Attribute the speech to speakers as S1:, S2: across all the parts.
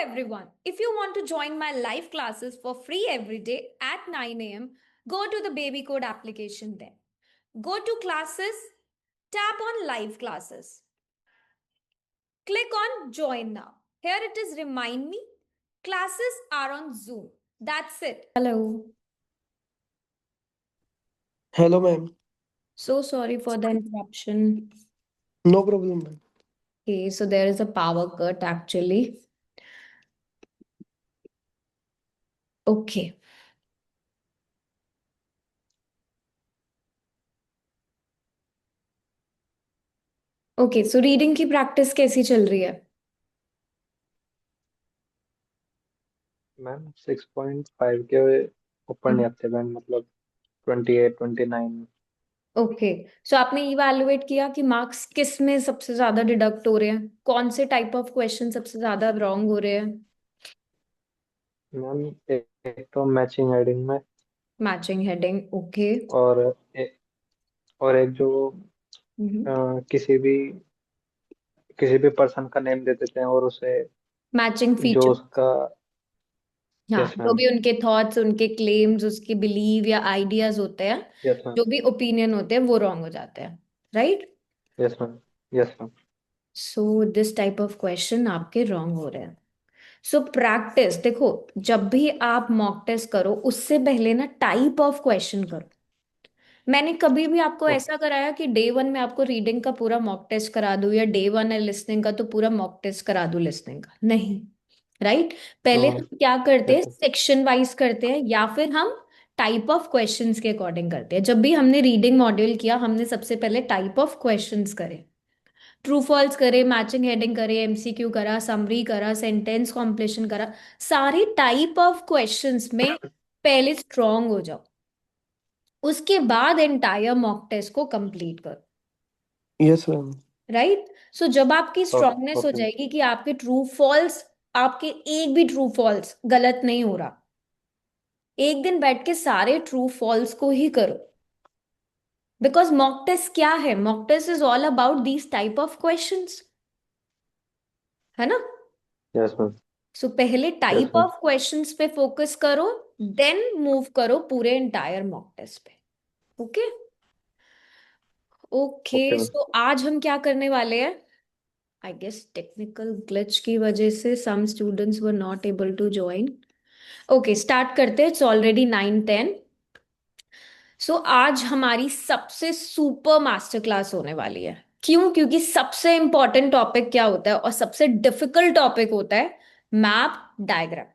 S1: everyone. If you want to join my live classes for free every day at 9 a.m., go to the Baby Code application there. Go to classes, tap on live classes. Click on join now. Here it is remind me. Classes are on Zoom. That's it. Hello.
S2: Hello, ma'am.
S1: So sorry for the interruption.
S2: No problem, ma'am.
S1: Okay, so there is a power cut actually. Okay. Okay so reading की practice कैसी चल रही है?
S2: Ma'am 6.5 के ऊपर नहीं आते ma'am, मतलब 28, 29।
S1: ओके सो आपने इवैल्यूएट किया कि मार्क्स किस में सबसे ज्यादा डिडक्ट हो रहे हैं, कौन से टाइप ऑफ क्वेश्चन सबसे ज्यादा रॉन्ग हो रहे हैं?
S2: मैम एक तो मैचिंग हेडिंग में,
S1: मैचिंग हेडिंग ओके।
S2: और और एक जो किसी भी पर्सन का नेम दे देते हैं और उसे
S1: मैचिंग
S2: जो
S1: फीचर।
S2: उसका।
S1: हाँ,
S2: यस
S1: जो
S2: मैम।
S1: भी उनके थॉट्स, उनके क्लेम्स, उसके बिलीव या आइडियाज होते हैं,
S2: यस मैम।
S1: जो भी ओपिनियन होते हैं वो रॉन्ग हो जाते हैं, right?
S2: Yes ma'am. Yes ma'am.
S1: So this type of question आपके रॉन्ग हो रहे हैं। सो प्रैक्टिस देखो, जब भी आप मॉक टेस्ट करो उससे पहले ना टाइप ऑफ क्वेश्चन करो। मैंने कभी भी आपको ऐसा कराया कि डे वन में आपको रीडिंग का पूरा मॉक टेस्ट करा दूं, या डे वन है लिसनिंग का तो पूरा मॉक टेस्ट करा दूं लिसनिंग का? नहीं, राइट? पहले
S2: हाँ।
S1: हम क्या करते हैं,
S2: यस मैम।
S1: सेक्शन वाइज करते हैं या फिर हम टाइप ऑफ क्वेश्चंस के अकॉर्डिंग करते हैं। जब भी हमने रीडिंग मॉड्यूल किया हमने सबसे पहले टाइप ऑफ क्वेश्चंस करे, ट्रू फॉल्स करे, मैचिंग हेडिंग करे, एमसीक्यू करा, समरी करा, सेंटेंस कॉम्प्लीशन करा। सारी टाइप ऑफ क्वेश्चंस में पहले स्ट्रांग हो जाओ, उसके बाद एंटायर मॉक टेस्ट को कंप्लीट करो,
S2: यस मैम।
S1: राइट? सो जब आपकी स्ट्रांगनेस हो
S2: ओके।
S1: जाएगी कि आपके ट्रू फॉल्स, आपके एक भी ट्रू फॉल्स गलत नहीं हो रहा, एक दिन बैठ के सारे ट्रू फॉल्स को ही करो। बिकॉज मॉक टेस्ट क्या है, mock test is all about these type of questions, है ना?
S2: Yes ma'am.
S1: सो पहले
S2: yes
S1: type
S2: ma'am.
S1: Of questions पे फोकस करो, देन मूव करो पूरे एंटायर मॉक टेस्ट पे। Okay okay
S2: okay ma'am.
S1: So आज हम क्या करने वाले हैं? आई गेस टेक्निकल ग्लिच की वजह से some students were not able to join. Okay start करते हैं, इट्स ऑलरेडी 9:10। सो आज हमारी सबसे सुपर मास्टर क्लास होने वाली है। क्यों? क्योंकि सबसे इंपॉर्टेंट टॉपिक क्या होता है और सबसे डिफिकल्ट टॉपिक होता है? Map, diagram,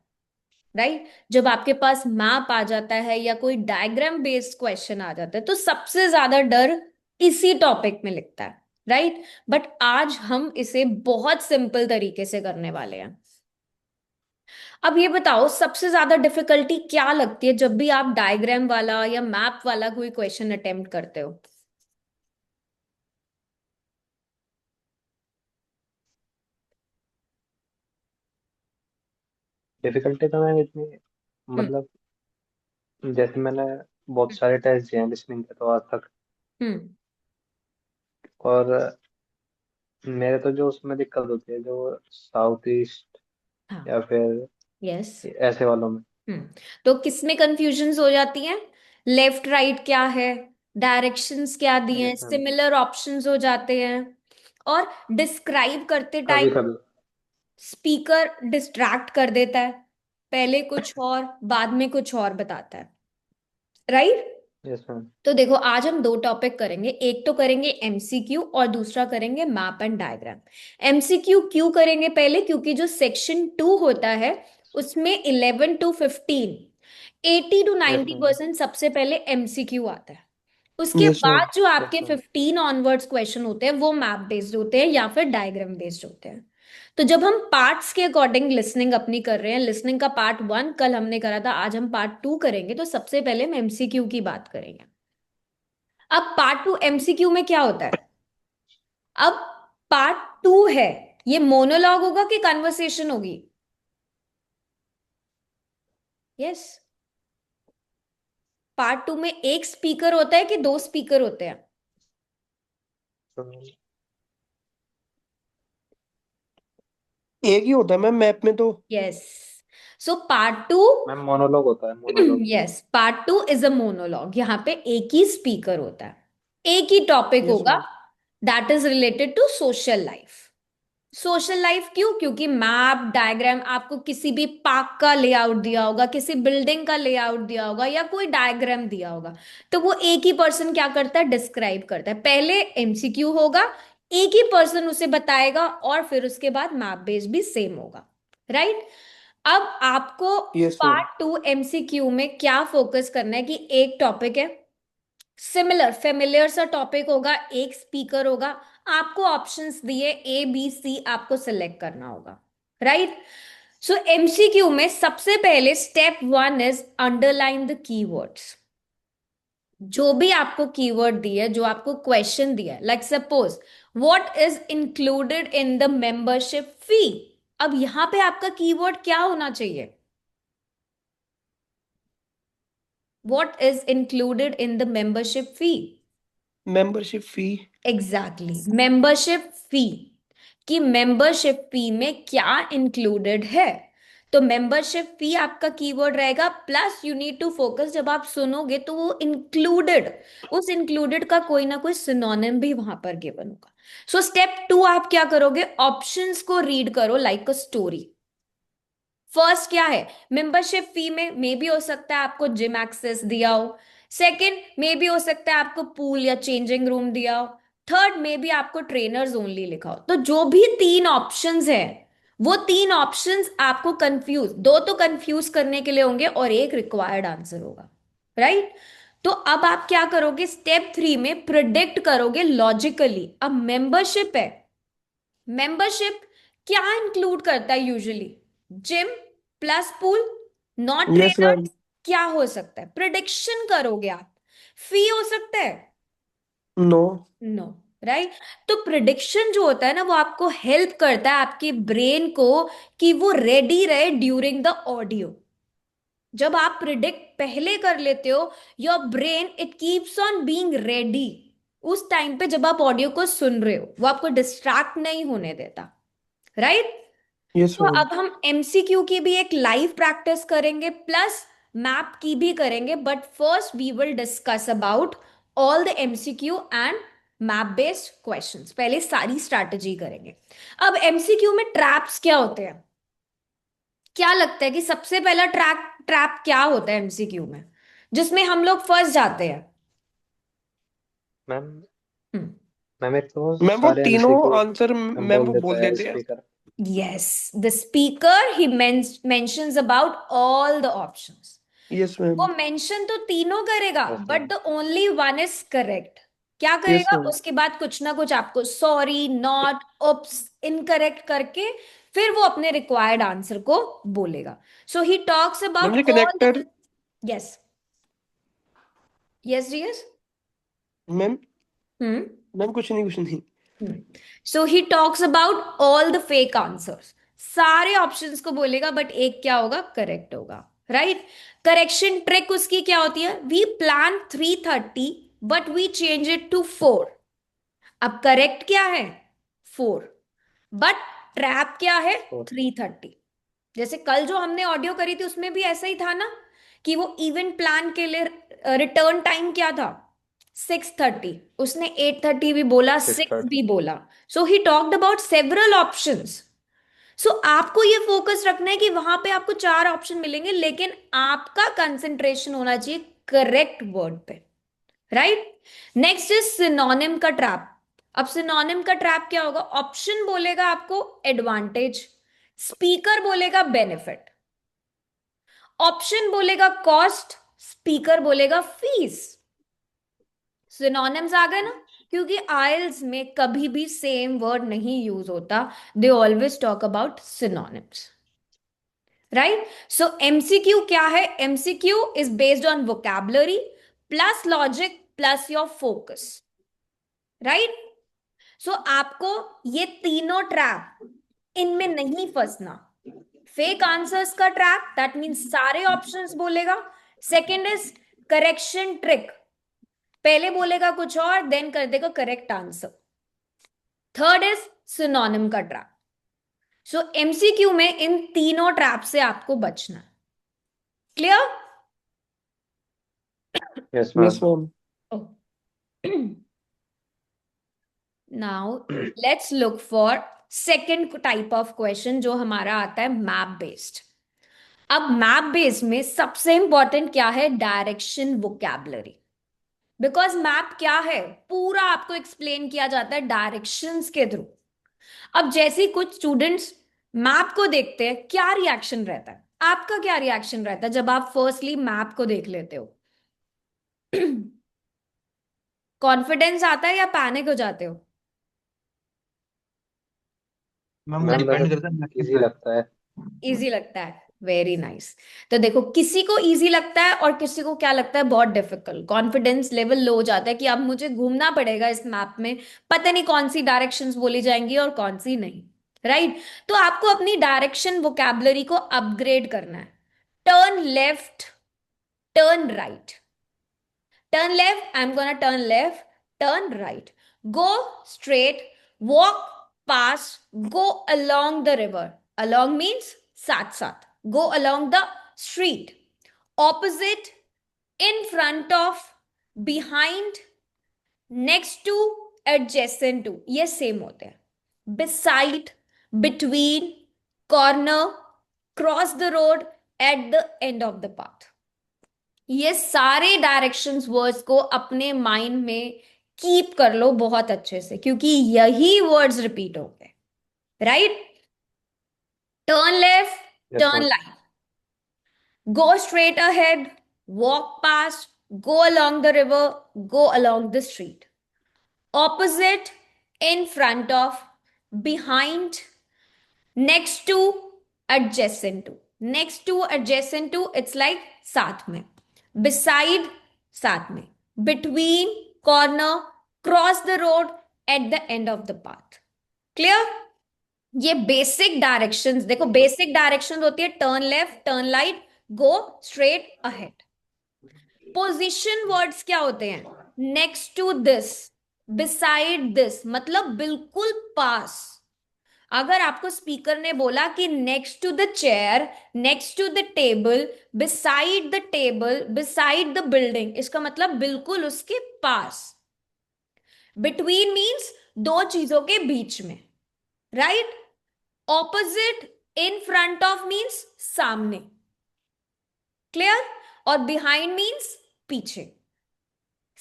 S1: right? जब आपके पास मैप आ जाता है या कोई डायग्राम बेस्ड क्वेश्चन आ जाता है तो सबसे ज्यादा डर इसी टॉपिक में लगता है, राइट? बट आज हम इसे बहुत सिंपल तरीके से करने वाले हैं। अब ये बताओ सबसे ज्यादा डिफिकल्टी क्या लगती है जब भी आप डायग्राम वाला या मैप वाला कोई क्वेश्चन अटेम्प्ट करते हो?
S2: डिफिकल्टी तो मैम इतनी,
S1: हम्म
S2: मतलब जैसे मैंने बहुत सारे टेस्ट दिए हैं लिसनिंग के तो आज तक,
S1: हम्म
S2: और मेरे तो जो उसमें दिक्कत होती है जो साउथ ईस्ट
S1: हाँ,
S2: या फिर
S1: यस।
S2: ऐसे वालों में।
S1: हम्म तो किसमें कंफ्यूजन्स हो जाती हैं? लेफ्ट राइट क्या है, डायरेक्शंस क्या दिए हैं,
S2: यस मैम।
S1: सिमिलर ऑप्शंस हो जाते हैं। और डिस्क्राइब करते
S2: कभी
S1: टाइम
S2: कभी।
S1: स्पीकर डिस्ट्रैक्ट कर देता है, पहले कुछ और बाद में कुछ और बताता है, राइट?
S2: Yes ma'am.
S1: तो देखो आज हम दो टॉपिक करेंगे, एक तो करेंगे एमसीक्यू और दूसरा करेंगे मैप एंड डायग्राम। एमसीक्यू क्यों करेंगे पहले? क्योंकि जो सेक्शन 2 होता है उसमें 11 to 15, 80 to 90
S2: यस
S1: परसेंट सबसे पहले एमसीक्यू आता है। उसके
S2: यस मैम।
S1: बाद जो
S2: यस
S1: आपके
S2: मैम।
S1: 15 ऑनवर्ड्स क्वेश्चन होते हैं वो मैप बेस्ड होते हैं या फिर डायग्राम बेस्ड होते हैं। तो जब हम पार्ट्स के अकॉर्डिंग लिसनिंग अपनी कर रहे हैं, लिसनिंग का पार्ट 1 कल हमने करा था, आज हम पार्ट 2 करेंगे, तो सबसे पहले हम एमसीक्यू की बात करेंगे। अब पार्ट 2 एमसीक्यू में क्या होता है? अब पार्ट 2 है, ये मोनोलॉग होगा कि कन्वर्सेशन होगी? यस। पार्ट 2 में एक स्पीकर होता है कि दो स्पीकर होते हैं?
S3: एक ही होता है मैम मैप में तो।
S1: Yes. So part two,
S2: ma'am monologue होता है, monologue.
S1: Yes, part two is a monologue. यहाँ पे एक ही स्पीकर होता है, एक ही टॉपिक
S3: यस
S1: होगा,
S3: ma'am.
S1: That is related to social life. Social life क्यों? क्योंकि मैप डायग्राम आपको किसी भी पार्क का लेआउट दिया होगा, किसी बिल्डिंग का लेआउट दिया होगा, या कोई डायग्राम दिया होगा, तो वो एक ही पर्सन क्या करता है, डिस्क्राइब करता है। पहले एमसीक्यू होगा, एक ही पर्सन उसे बताएगा, और फिर उसके बाद मैप बेस्ड भी सेम होगा, राइट? अब आपको
S3: yes ma'am.
S1: Part two MCQ में क्या फोकस करना है कि एक टॉपिक है, सिमिलर फेमिलियर सा टॉपिक होगा, एक स्पीकर होगा, आपको ऑप्शंस दिए ए बी सी, आपको सिलेक्ट करना होगा, राइट? सो एमसीक्यू में सबसे पहले step one is underline the keywords. जो भी आपको कीवर्ड दिए, जो आपको क्वेश्चन दिया है, like suppose what is included in the membership fee, अब यहां पे आपका कीवर्ड क्या होना चाहिए? What is included in the membership fee?
S3: Membership fee.
S1: Exactly, membership fee. कि मेंबरशिप फी में क्या इंक्लूडेड है, तो मेंबरशिप फी आपका कीवर्ड रहेगा। Plus you need to focus, जब आप सुनोगे तो वो इंक्लूडेड, उस इंक्लूडेड का कोई ना कोई सिनोनिम भी वहां पर गिवन होगा। सो स्टेप टू आप क्या करोगे, ऑप्शंस को रीड करो लाइक अ स्टोरी। फर्स्ट क्या है, मेंबरशिप फी में मे भी हो सकता है आपको जिम एक्सेस दिया हो, सेकंड मे भी हो सकता है आपको पूल या चेंजिंग रूम दिया हो, थर्ड मे भी आपको ट्रेनर्स ओनली लिखा हो। तो जो भी तीन ऑप्शंस है, वो तीन ऑप्शंस आपको कंफ्यूज, दो तो कंफ्यूज करने के लिए होंगे और एक रिक्वायर्ड आंसर होगा, राइट? तो अब आप क्या करोगे, स्टेप थ्री में प्रिडिक्ट करोगे लॉजिकली। अब मेंबरशिप है, मेंबरशिप क्या इंक्लूड करता है usually? Gym plus pool, not
S3: yes ma'am.
S1: Trainers, क्या हो सकता है? प्रिडिक्शन करोगे आप। फी हो सकता है?
S3: नो।
S1: No, right? तो प्रिडिक्शन जो होता है ना, वो आपको हेल्प करता है आपके ब्रेन को कि वो रेडी रहे ड्यूरिंग द ऑडियो। जब आप प्रिडिक्ट पहले कर लेते हो, your brain it keeps on being ready उस टाइम पे जब आप ऑडियो को सुन रहे हो, वो आपको डिस्ट्रैक्ट नहीं होने देता, राइट?
S3: यस
S1: तो
S3: मैम।
S1: अब हम एमसीक्यू की भी एक लाइव प्रैक्टिस करेंगे, प्लस मैप की भी करेंगे, but first we will discuss about all the MCQ and map based questions. पहले सारी स्ट्रैटेजी करेंगे। अब एमसीक्यू में ट्रैप्स क्या होते हैं? क्या लगता है कि सबसे पहला ट्रैप क्या होता है एमसीक्यू में, जिसमें हम लोग फंस जाते हैं?
S2: Ma'am
S1: hmm.
S2: मैम एक तो
S3: मैम वो
S2: सारे
S3: तीनों
S2: एमसीक्यू
S3: आंसर
S2: मैम
S3: मैम
S2: बोल
S3: वो बोल
S2: देता है
S3: देते हैं।
S2: Speaker.
S1: Yes, the speaker he mentions about all the options.
S3: Yes ma'am.
S1: वो मेंशन तो तीनों करेगा,
S2: yes
S1: but
S2: ma'am.
S1: The only one is correct. क्या
S3: यस
S1: करेगा
S3: मैम।
S1: उसके बाद? कुछ ना कुछ आपको सॉरी, नॉट, उप्स, इनकरेक्ट करके फिर वो अपने रिक्वायर्ड आंसर को बोलेगा। So he talks
S3: ma'am
S1: about
S3: ये
S1: all the,
S3: connector.
S1: Yes, yes, yes.
S3: Ma'am.
S1: Hmm.
S3: Ma'am कुछ नहीं कुछ नहीं।
S1: So he talks about all the fake answers. सारे ऑप्शंस को बोलेगा, बट एक क्या होगा, करेक्ट होगा, राइट? करेक्शन ट्रिक उसकी क्या होती है, we plan 3:30 but we change it to 4। अब करेक्ट क्या है, 4, बट ट्रैप क्या है,
S2: और
S1: 3:30। जैसे कल जो हमने ऑडियो करी थी उसमें भी ऐसा ही था ना, कि वो इवेंट प्लान के लिए रिटर्न टाइम क्या था, 6:30। उसने 8:30 भी बोला,
S2: सिक्स
S1: 6
S2: थर्टी
S1: भी बोला। So he talked about several options. So आपको ये फोकस रखना है कि वहां पे आपको चार ऑप्शन मिलेंगे, लेकिन आपका कंसंट्रेशन होना चाहिए करेक्ट वर्ड पे, राइट? नेक्स्ट इज सिनोनिम का ट्रैप। अब सिनोनिम का ट्रैप क्या होगा, ऑप्शन बोलेगा आपको एडवांटेज, स्पीकर बोलेगा बेनिफिट, ऑप्शन बोलेगा कॉस्ट, स्पीकर बोलेगा फीस। सिनोनिम्स आ गए ना, क्योंकि आइल्स में कभी भी सेम वर्ड नहीं यूज होता, they always talk about synonyms, right? So MCQ क्या है, MCQ is based on vocabulary plus logic plus your focus, right? So आपको ये तीनों ट्रैप, इनमें नहीं फंसना। फेक आंसर्स का ट्रैप, दैट मीन्स सारे ऑप्शंस बोलेगा। सेकंड इज करेक्शन ट्रिक, पहले बोलेगा कुछ और देन कर देगा correct answer. Third is synonym का ट्रैप। सो एमसीक्यू में इन तीनों ट्रैप से आपको बचना है। Clear?
S2: Yes
S3: Yes,
S2: ma'am.
S3: ma'am.
S1: Now let's look for second type of question जो हमारा आता है मैप बेस्ड। अब मैप बेस्ड में सबसे इंपॉर्टेंट क्या है? Direction vocabulary. बिकॉज मैप क्या है, पूरा आपको एक्सप्लेन किया जाता है डायरेक्शंस के थ्रू। अब जैसे ही कुछ स्टूडेंट्स मैप को देखते हैं, क्या रिएक्शन रहता है आपका? क्या रिएक्शन रहता है जब आप फर्स्टली मैप को देख लेते हो? कॉन्फिडेंस आता है या पैनिक हो जाते हो?
S4: मैम वो
S2: मैम
S4: डिपेंड
S2: वैसे
S4: करता है मैथ्स
S2: इजी
S4: पे।
S2: लगता है।
S1: इजी लगता है। Very nice. तो देखो, किसी को इजी लगता है और किसी को क्या लगता है, बहुत डिफिकल्ट। कॉन्फिडेंस लेवल लो हो जाता है कि अब मुझे घूमना पड़ेगा इस मैप में, पता नहीं कौन सी डायरेक्शंस बोली जाएंगी और कौन सी नहीं। राइट? तो आपको अपनी डायरेक्शन वोकैबुलरी को अपग्रेड करना है। Turn left, turn right. Turn left, I'm gonna turn left. Turn right. Go straight, walk past, go along the river. Along means साथ साथ. Go along the street. Opposite, in front of, behind, next to, adjacent to. ये same होते हैं। Beside, between, corner, cross the road, at the end of the path. ये सारे directions words को अपने mind में कीप कर लो बहुत अच्छे से, क्योंकि यही वर्ड्स रिपीट होंगे। Right? Turn left,
S2: yes
S1: turn
S2: ma'am.
S1: Right, go straight ahead, walk past, go along the river, go along the street. Opposite, in front of, behind, next to, adjacent to. Next to, adjacent to, it's like साथ में। beside, साथ में। between, corner, cross the road, at the end of the path. clear? ये basic directions देखो। Basic directions होती है turn left, turn right, go straight ahead. Position words क्या होते हैं? Next to this, beside this, मतलब बिल्कुल पास। अगर आपको स्पीकर ने बोला कि next to the chair, next to the table, table, beside the building, इसका मतलब बिल्कुल उसके पास। बिटवीन मींस दो चीजों के बीच में। Right? Opposite, in front of means सामने। क्लियर? और बिहाइंड मींस पीछे।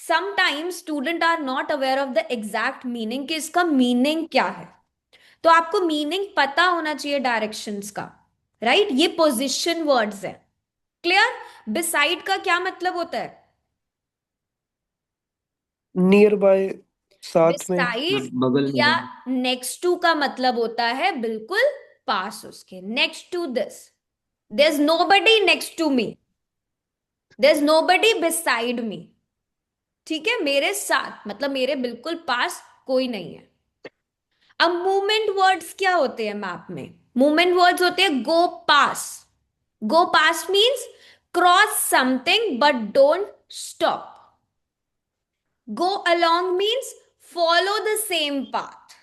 S1: Sometimes student are not aware of the exact meaning कि इसका मीनिंग क्या है। तो आपको मीनिंग पता होना चाहिए डायरेक्शंस का। राइट? ये पोजीशन वर्ड्स है। क्लियर? बिसाइड का क्या मतलब होता है?
S3: Nearby, साथ में.
S1: बिसाइड
S4: बगल में
S1: या
S4: है।
S1: नेक्स्ट टू का मतलब होता है बिल्कुल पास उसके। Next to this, there is nobody next to me, there is nobody beside me. ठीक है? मेरे साथ मतलब मेरे बिल्कुल पास कोई नहीं है। अब मूवमेंट वर्ड्स क्या होते हैं मैप में? मूवमेंट वर्ड्स होते हैं go pass. Go pass means cross something but don't stop. Go along means follow the same path.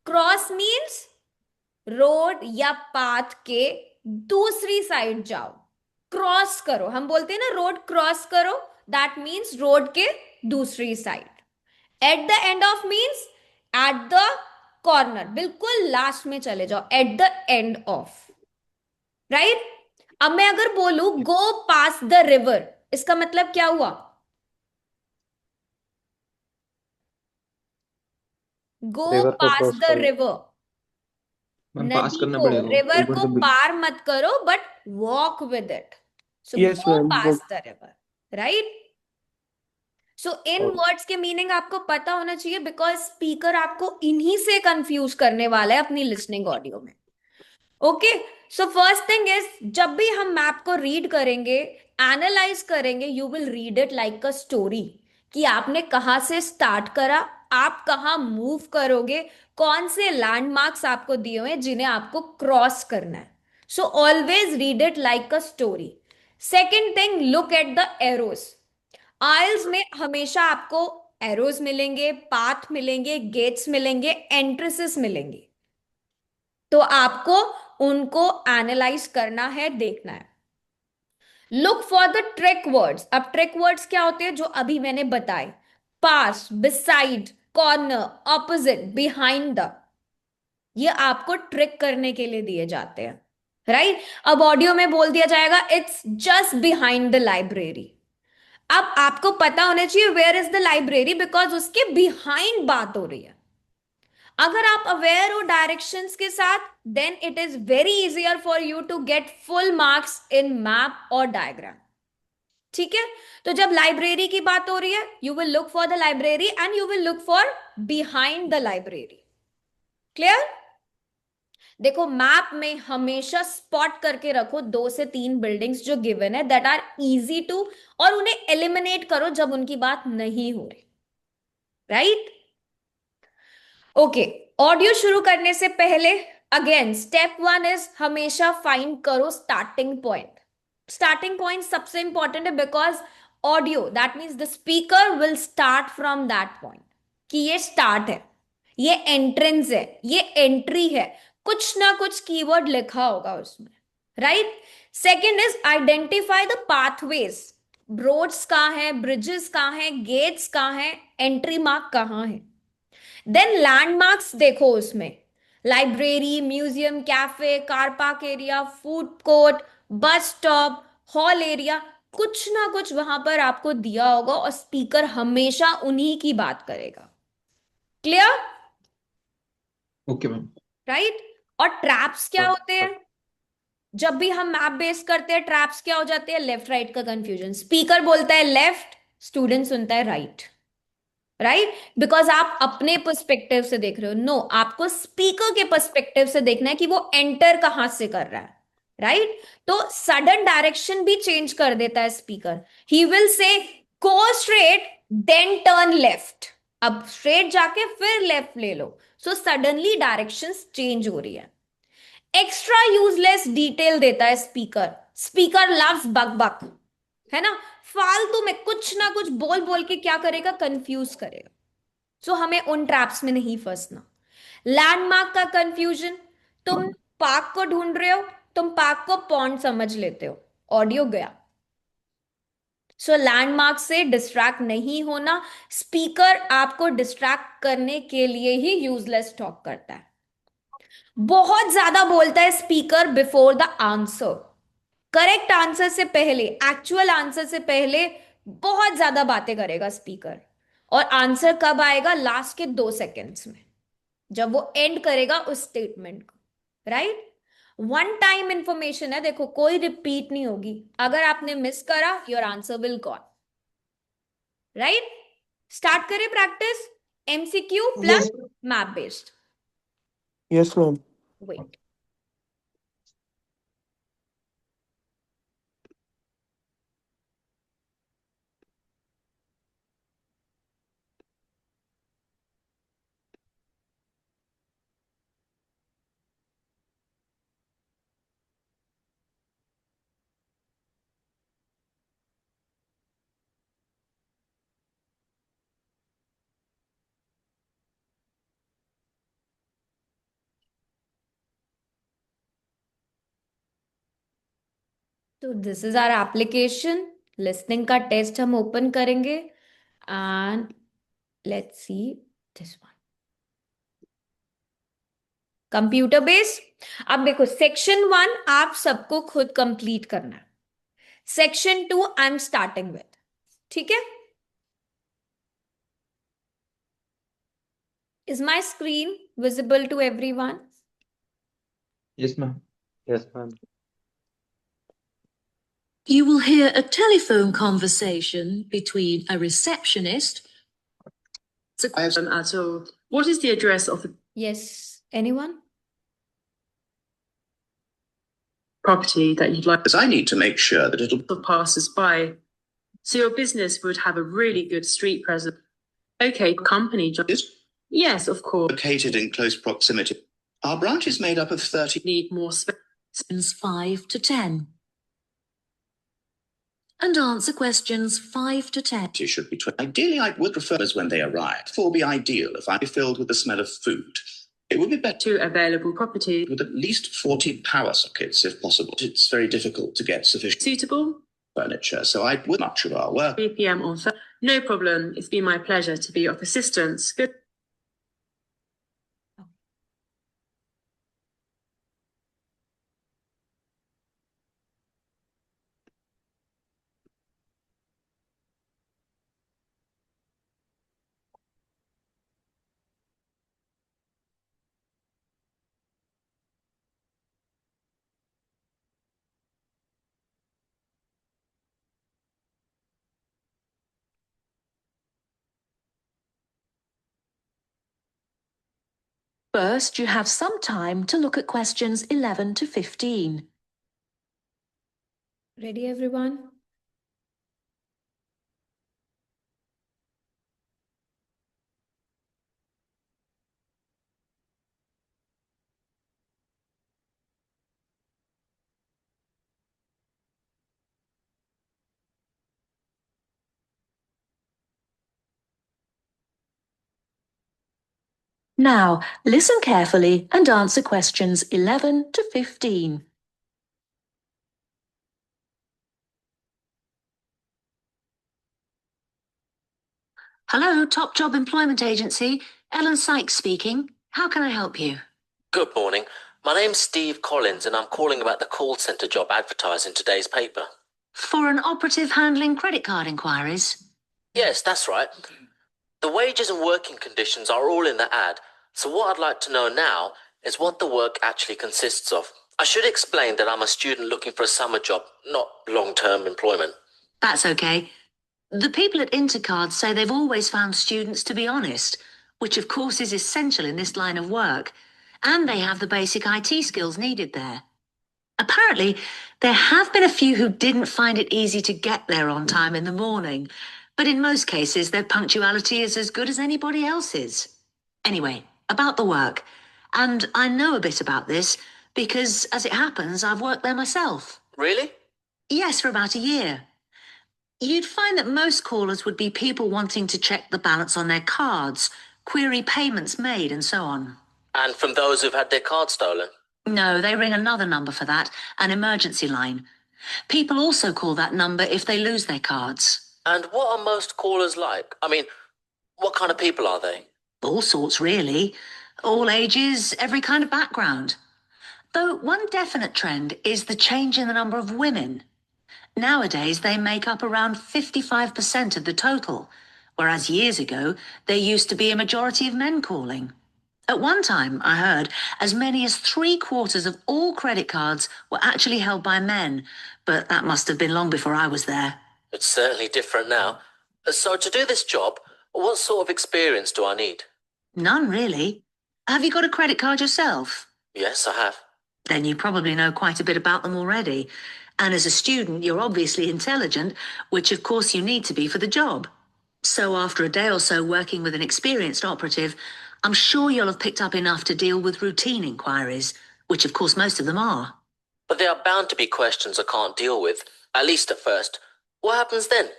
S1: Cross means road या पाथ के दूसरी साइड जाओ, क्रॉस करो। हम बोलते हैं ना रोड क्रॉस करो, दैट मीन्स रोड के दूसरी side. At the end of means at the corner, बिल्कुल लास्ट में चले जाओ, at the end of. Right? अब मैं अगर बोलूं गो पास द रिवर, इसका मतलब क्या हुआ? गो
S2: रिवर को
S1: पास
S2: क्रॉस
S1: द
S2: करो।
S1: रिवर,
S4: मैम पास
S1: नदी
S4: करना
S1: को,
S4: पड़ेगा
S1: रिवर
S4: ऊपर
S1: को
S4: से
S1: पार मत करो but walk with it. So
S3: Yes,
S1: go
S3: ma'am.
S1: Pass the river. Right? So इन
S2: और
S1: वर्ड्स के मीनिंग आपको पता होना चाहिए, बिकॉज स्पीकर आपको इन्हीं से कंफ्यूज करने वाला है अपनी लिसनिंग ऑडियो में। Okay? So first thing is, जब भी हम मैप को रीड करेंगे, एनालाइज करेंगे, you will read it like a story, कि आपने कहां से स्टार्ट करा, आप कहां मूव करोगे, कौन से लैंडमार्क्स आपको दिए हुए हैं जिन्हें आपको क्रॉस करना है। So always read it like a story. Second thing, look at the arrows. Aisles में हमेशा आपको एरोज मिलेंगे, पाथ मिलेंगे, गेट्स मिलेंगे, एंट्रेंसेस मिलेंगे। तो आपको उनको एनालाइज करना है, देखना है। Look for the trick words. अब ट्रिक वर्ड्स क्या होते हैं? जो अभी मैंने बताए, pass, beside, corner, opposite, behind the, ये आपको ट्रिक करने के लिए दिए जाते हैं, राइट? अब ऑडियो में बोल दिया जाएगा it's just behind the library. अब आपको पता होना चाहिए where is the library, because उसके बिहाइंड बात हो रही है। अगर आप अवेयर हो डायरेक्शंस के साथ, then it is very easier for you to get full marks in map और डायग्राम। ठीक है? तो जब लाइब्रेरी की बात हो रही है, you will look for the library and you will look for behind the library. Clear? देखो, मैप में हमेशा स्पॉट करके रखो 2 से 3 बिल्डिंग्स जो गिवन है, दैट आर इजी टू, और उन्हें एलिमिनेट करो जब उनकी बात नहीं हो रही, राइट? ओके, ऑडियो शुरू करने से पहले अगेन स्टेप 1 इज हमेशा फाइंड करो स्टार्टिंग पॉइंट। स्टार्टिंग पॉइंट सबसे इंपॉर्टेंट है, because audio that means the speaker will start from that point, कि ये स्टार्ट है, ये एंट्रेंस है, ये एंट्री है, कुछ ना कुछ कीवर्ड लिखा होगा उसमें, right? Second is identify the pathways. Roads कहाँ है, ब्रिजेस कहाँ है, गेट्स कहाँ है, एंट्री मार्क कहाँ है। देन लैंडमार्क्स देखो उसमें, library, museum, cafe, car park area, food court, bus stop, hall area, कुछ ना कुछ वहां पर आपको दिया होगा और स्पीकर हमेशा उन्हीं की बात करेगा। क्लियर?
S4: Okay ma'am.
S1: राइट? और ट्रैप्स क्या होते हैं? जब भी हम मैप बेस करते हैं, ट्रैप्स क्या हो जाते हैं? लेफ्ट राइट का कंफ्यूजन। स्पीकर बोलता है लेफ्ट, स्टूडेंट सुनता है राइट, राइट? बिकॉज आप अपने पर्सपेक्टिव से देख रहे हो। नो, आपको स्पीकर के पर्सपेक्टिव से देखना है कि वो एंटर कहां से कर रहा है, राइट? तो सडन डायरेक्शन भी चेंज कर देता है speaker. He will say go straight then turn left, अब स्ट्रेट जाके फिर लेफ्ट ले लो। सो सडनली डायरेक्शंस चेंज हो रही है। एक्स्ट्रा यूजलेस डिटेल देता है स्पीकर। स्पीकर लव्स बक बक, है ना? फालतू में कुछ ना कुछ बोल बोल के क्या करेगा? कंफ्यूज करेगा। सो हमें उन ट्रैप्स में नहीं फंसना। लैंडमार्क का कंफ्यूजन, तुम पार्क को ढूंढ रहे हो, तुम पार्क को पॉन्ड समझ लेते हो, ऑडियो गया। सो लैंडमार्क से डिस्ट्रैक्ट नहीं होना। स्पीकर आपको डिस्ट्रैक्ट करने के लिए ही यूजलेस टॉक करता है। बहुत ज्यादा बोलता है speaker before the answer. Correct answer से पहले, एक्चुअल आंसर से पहले बहुत ज्यादा बातें करेगा स्पीकर। और आंसर कब आएगा? लास्ट के 2 सेकेंड्स में, जब वो एंड करेगा उस स्टेटमेंट को, राइट? वन टाइम इंफॉर्मेशन है, देखो, कोई रिपीट नहीं होगी। अगर आपने मिस करा, your answer will gone, right? Start करें practice, MCQ plus map based.
S3: Yes ma'am.
S1: Wait, तो this is our application. Listening का टेस्ट हम ओपन करेंगे and let's see this one, computer based. अब देखो, सेक्शन 1 आप सबको खुद कंप्लीट करना है। Section 2 I am starting with, ठीक है? Is my screen visible to everyone?
S4: Yes ma'am.
S2: Yes ma'am.
S5: You will hear a telephone conversation between a receptionist.
S6: It's a question at all. What is the address of the
S1: Yes, anyone?
S6: property that you'd like
S7: Because I need to make sure that it'll
S6: for passers-by? So your business would have a really good street presence. Okay, company job.
S7: Yes.
S6: Yes, of course.
S7: located in close proximity. Our branch is made up of 30.
S6: Need more space.
S5: Questions 5 to 10. And answer questions 5 to 10.
S7: It should be Ideally, I would prefer as when they arrive. It will be ideal if I be filled with the smell of food. It would be better
S6: to available property.
S7: with at least 40 power sockets if possible. It's very difficult to get sufficient
S6: Suitable?
S7: furniture, so I would much of our work.
S6: 3 p.m. on Thursday. No problem. It's been my pleasure to be of assistance. Good.
S5: First, you have some time to look at questions 11 to 15.
S1: Ready, everyone?
S5: Now, listen carefully and answer questions 11 to 15. Hello, Top Job Employment Agency. Ellen Sykes speaking. How can I help you?
S8: Good morning. My name's Steve Collins and I'm calling about the call centre job advertised in today's paper.
S5: For an operative handling credit card inquiries?
S8: Yes, that's right. The wages and working conditions are all in the ad, so what I'd like to know now is what the work actually consists of. I should explain that I'm a student looking for a summer job, not long-term employment.
S5: That's okay. The people at Intercard say they've always found students to be honest, which of course is essential in this line of work, and they have the basic IT skills needed there. Apparently, there have been a few who didn't find it easy to get there on time in the morning, but in most cases, their punctuality is as good as anybody else's. Anyway, about the work. And I know a bit about this because, as it happens, I've worked there myself.
S8: Really?
S5: Yes, for about a year. You'd find that most callers would be people wanting to check the balance on their cards, query payments made, and so on.
S8: And from those who've had their card stolen?
S5: No, they ring another number for that, an emergency line. People also call that number if they lose their cards.
S8: And what are most callers like? I mean, what kind of people are they?
S5: All sorts, really. All ages, every kind of background. Though one definite trend is the change in the number of women. Nowadays, they make up around 55% of the total, whereas years ago, there used to be a majority of men calling. At one time, I heard, as many as 3/4 of all credit cards were actually held by men, but that must have been long before I was there.
S8: It's certainly different now. So to do this job, what sort of experience do I need?
S5: None, really. Have you got a credit card yourself?
S8: Yes, I have.
S5: Then you probably know quite a bit about them already. And as a student, you're obviously intelligent, which of course you need to be for the job. So after a day or so working with an experienced operative, I'm sure you'll have picked up enough to deal with routine inquiries, which of course most of them are.
S8: But there are bound to be questions I can't deal with, at least at first. What happens then?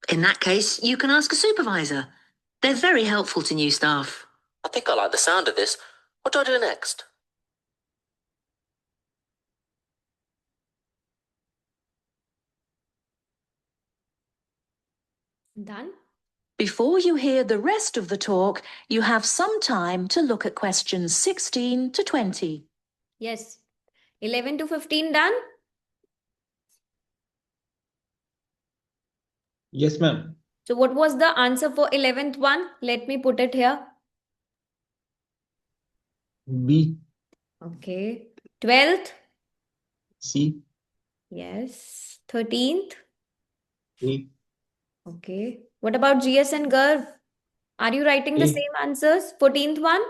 S5: In that case, you can ask a supervisor. They're very helpful to new staff.
S8: I think I like the sound of this. What do I do next?
S1: Done?
S5: Before you hear the rest of the talk, you have some time to look at questions 16 to 20.
S1: Yes. 11 to 15 done?
S4: Yes, ma'am.
S1: So what was the answer for 11th one? Let me put it here.
S4: B,
S1: Okay. 12th?
S4: C,
S1: Yes. 13th?
S4: A,
S1: Okay. What about GS and Garv? Are you writing the
S4: A.
S1: same answers? 14th one?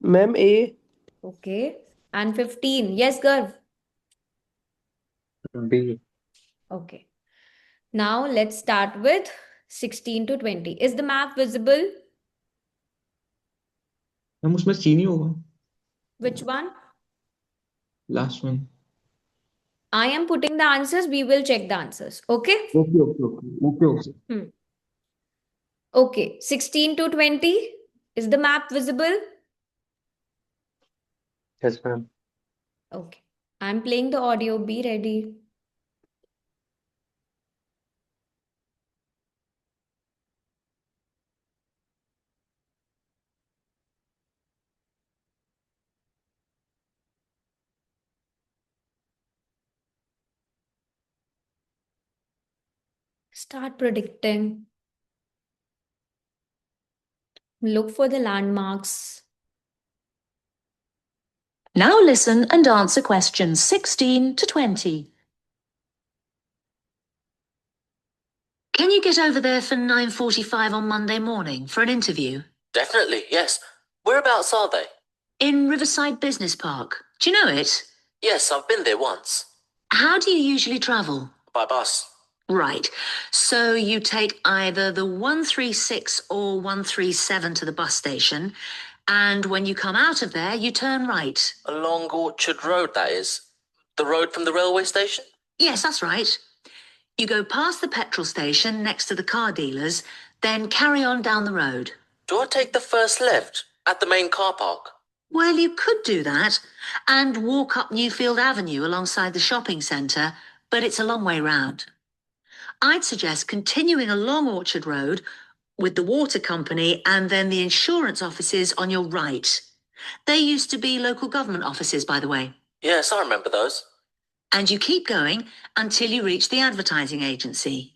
S3: Ma'am, A.
S1: Okay. And 15. Yes, Garv.
S2: B.
S1: Okay. Now let's start with 16 to 20. Is the map visible?
S4: Ma'am उसमें C नहीं होगा.
S1: Which one?
S4: Last one.
S1: I am putting the answers. We will check the answers. Okay?
S4: Okay.
S1: Okay. 16 to 20. Is the map visible?
S2: Yes, ma'am.
S1: Okay. I'm playing the audio. Be ready. Start predicting. Look for the landmarks.
S5: Now listen and answer questions 16 to 20. Can you get over there for 9:45 on Monday morning for an interview?
S8: Definitely, yes. Whereabouts are they?
S5: In Riverside Business Park. Do you know it?
S8: Yes, I've been there once.
S5: How do you usually travel?
S8: By bus.
S5: Right. So you take either the 136 or 137 to the bus station, and when you come out of there, you turn right.
S8: Along Orchard Road, that is. The road from the railway station?
S5: Yes, that's right. You go past the petrol station next to the car dealers, then carry on down the road.
S8: Do I take the first left at the main car park?
S5: Well, you could do that and walk up Newfield Avenue alongside the shopping centre, but it's a long way round. I'd suggest continuing along Orchard Road with the water company and then the insurance offices on your right. They used to be local government offices, by the way.
S8: Yes, I remember those.
S5: And you keep going until you reach the advertising agency.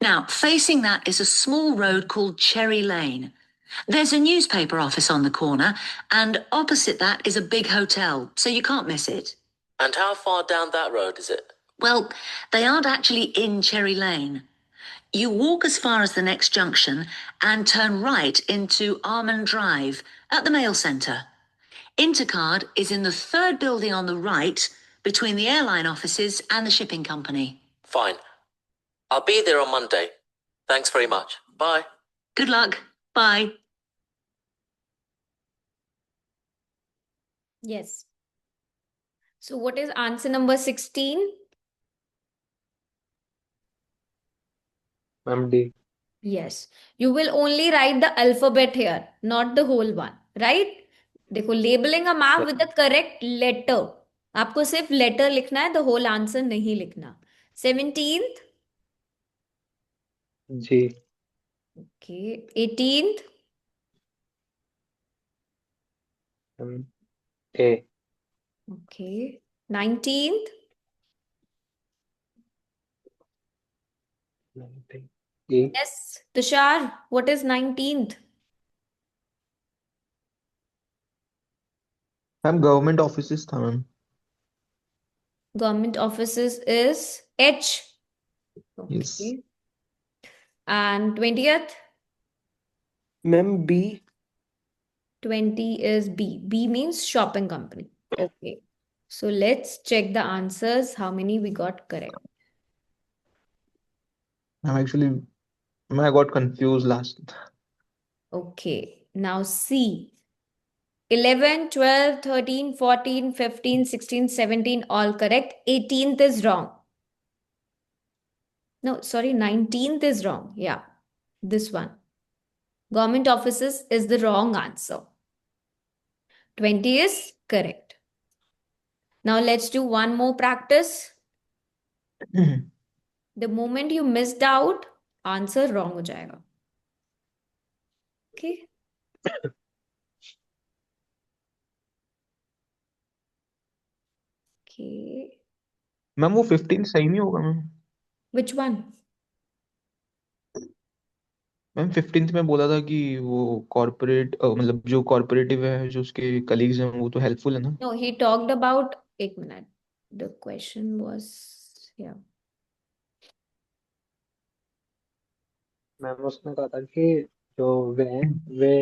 S5: Now, facing that is a small road called Cherry Lane. There's a newspaper office on the corner, and opposite that is a big hotel, so you can't miss it.
S8: And how far down that road is it?
S5: Well, they aren't actually in Cherry Lane. You walk as far as the next junction and turn right into Almond Drive at the mail centre. Intercard is in the third building on the right between the airline offices and the shipping company.
S8: Fine. I'll be there on Monday. Thanks very much. Bye.
S5: Good luck. Bye.
S1: Yes. So what is answer number 16?
S2: Ma'am, D.
S1: Yes. You will only write the alphabet here, not the whole one, right? देखो, labeling a map
S2: Yes,
S1: with the correct letter. आपको सिर्फ letter लिखना है, the whole answer नहीं लिखना. 17th.
S2: G.
S1: Okay. 18th.
S2: A.
S1: Okay. 19th.
S2: 19. E.
S1: Yes. Tushar, what is 19th?
S4: Ma'am government offices था ma'am.
S1: Government offices is H.
S4: Yes.
S1: Okay. And 20th?
S3: Ma'am, B.
S1: 20 is B. B means shopping company. Okay. So let's check the answers. How many we got correct?
S4: I got confused last.
S1: Okay. Now C. 11, 12, 13, 14, 15, 16, 17, all correct. 18th is wrong. No, sorry, 19th is wrong. Yeah, this one. Government offices is the wrong answer. 20 is correct. Now let's do one more practice. The moment you missed out, answer wrong हो जाएगा. Okay. Okay.
S4: Ma'am वो 15 सही नहीं होगा ma'am.
S1: Which one?
S4: Ma'am 15th में बोला था कि वो कॉर्पोरेट मतलब जो कॉर्पोरेटिव है जो उसके कलीग्स हैं वो तो हेल्पफुल है ना.
S1: No, he talked about. एक minute. The question was here.
S2: Ma'am उसने कहा था कि जो वे हैं वे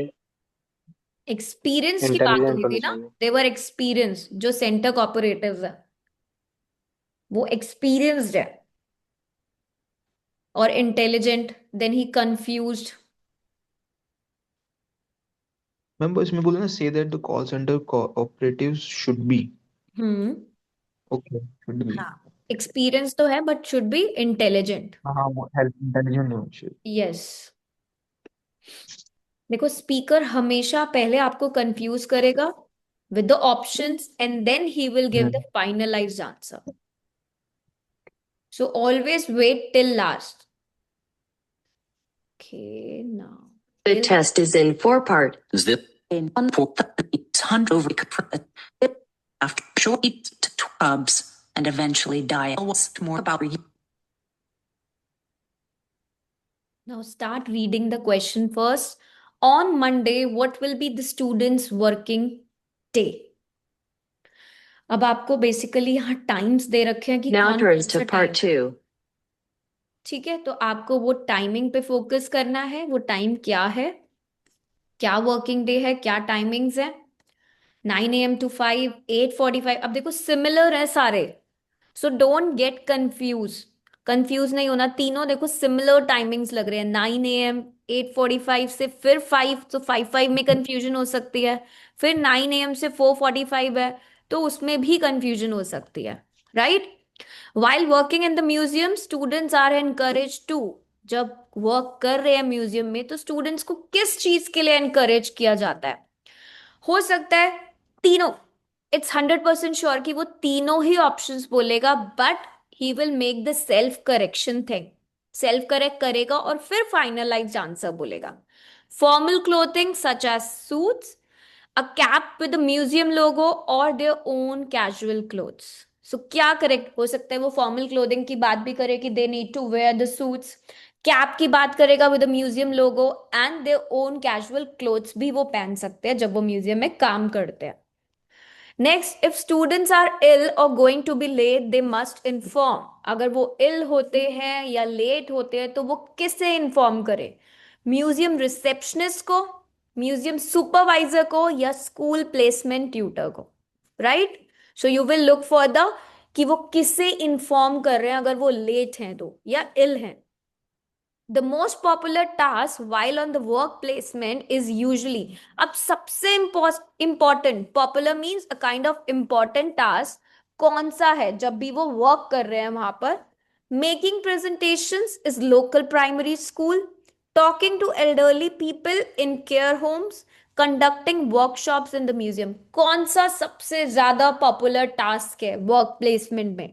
S1: Experience की बात हो
S2: इंटेलिजेंट
S1: रही थी
S2: होने
S1: ना.
S2: चाहिए.
S1: They were experienced. जो center cooperatives है वो experienced है. Or intelligent. Then he confused.
S4: Ma'am बस इसमें बोला ना say that the call centre operatives should be. Okay should be.
S1: हाँ. Experience तो है but should be intelligent.
S4: हाँ वो हेल्प इंटेलिजेंट होना चाहिए.
S1: Yes. देखो, स्पीकर हमेशा पहले आपको कंफ्यूज करेगा, with the options, and then he will give the finalized answer. So always wait till last. Okay, now.
S9: The test is in 4 parts.
S5: Zip.
S9: In 1 800 over after short tubs and eventually die. More about you.
S1: Now start reading the question first. On Monday, what will be the students' working day? अब आपको basically यहाँ times they रखे हैं कि
S9: Now
S1: कौन
S9: turns
S1: कौन सा
S9: to part
S1: time,
S9: 2.
S1: ठीक है? तो आपको वो टाइमिंग पे फोकस करना है. वो टाइम क्या है, क्या वर्किंग डे है, क्या टाइमिंग्स है. 9 AM to 5, 8:45. अब देखो सिमिलर है सारे, सो डोंट गेट कंफ्यूज नहीं होना. तीनों देखो सिमिलर टाइमिंग्स लग रहे हैं. 9 AM, 8:45 से फिर 5, तो 5 में कंफ्यूजन हो सकती है. फिर 9 AM से 4:45 है, तो उसमें भी कंफ्यूजन हो सकती है, right? While working in the museum, students are encouraged to. जब वर्क कर रहे हैं म्यूजियम में, तो स्टूडेंट्स को किस चीज के लिए एनकरेज किया जाता है? हो सकता है तीनों. इट्स 100% श्योर कि वो तीनों ही ऑप्शंस बोलेगा, but he will make the self correction thing. Self correct करेगा और फिर फाइनलाइज्ड आंसर बोलेगा. Formal clothing such as suits, a cap with the museum logo or their own casual clothes. So क्या करेक्ट हो सकता है? वो फॉर्मल क्लोथिंग की बात भी करे कि they need to wear the suits. Cap की बात करेगा with the museum logo, and their own casual clothes भी वो पहन सकते हैं जब वो म्यूजियम में काम करते हैं. Next, if students are ill or going to be late, they must inform. अगर वो इल होते हैं या लेट होते हैं तो वो किससे इन्फॉर्म करे? म्यूजियम रिसेप्शनिस्ट को, म्यूजियम सुपरवाइजर को, या स्कूल प्लेसमेंट ट्यूटर को, right? So you will look for the कि वो किससे इन्फॉर्म कर रहे हैं अगर वो लेट हैं तो, या इल हैं. The most popular task while on the work placement is usually, अब सबसे important, popular means a kind of important task, कौन सा है जब भी वो वर्क कर रहे हैं वहां पर? Making presentations is local primary school, talking to elderly people in care homes, conducting workshops in the museum. कौन सा सबसे ज्यादा popular task है वर्क प्लेसमेंट में?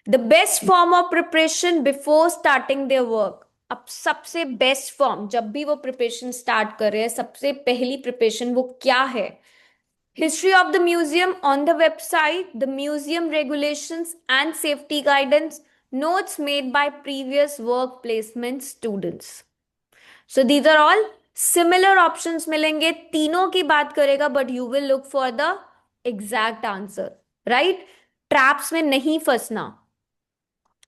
S1: The best form of preparation before starting their work. अब सबसे best form जब भी वो प्रिपरेशन स्टार्ट कर रहे हैं, सबसे पहली प्रिपरेशन वो क्या है? History of the museum on the website, the museum regulations and safety guidance, notes made by previous work placement students. So these are all similar options मिलेंगे. तीनों की बात करेगा, but you will look for the exact answer, right? Traps में नहीं फंसना.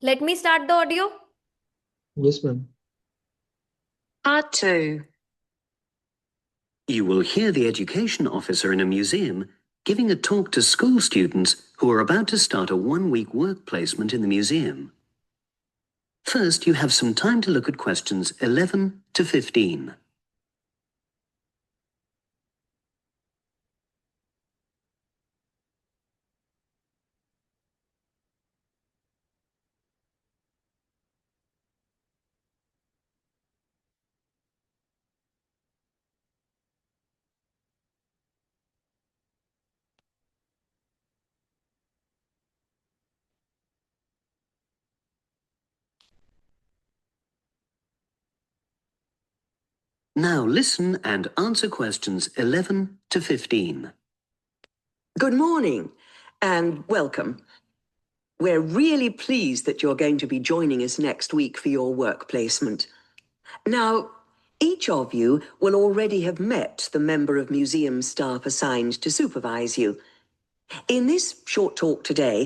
S1: Let me start the audio.
S4: Yes, ma'am.
S9: Part 2.
S10: You will hear the education officer in a museum giving a talk to school students who are about to start a 1-week work placement in the museum. First, you have some time to look at questions 11 to 15. Now listen and answer questions 11 to 15.
S11: Good morning and welcome. We're really pleased that you're going to be joining us next week for your work placement. Now, each of you will already have met the member of museum staff assigned to supervise you. In this short talk today,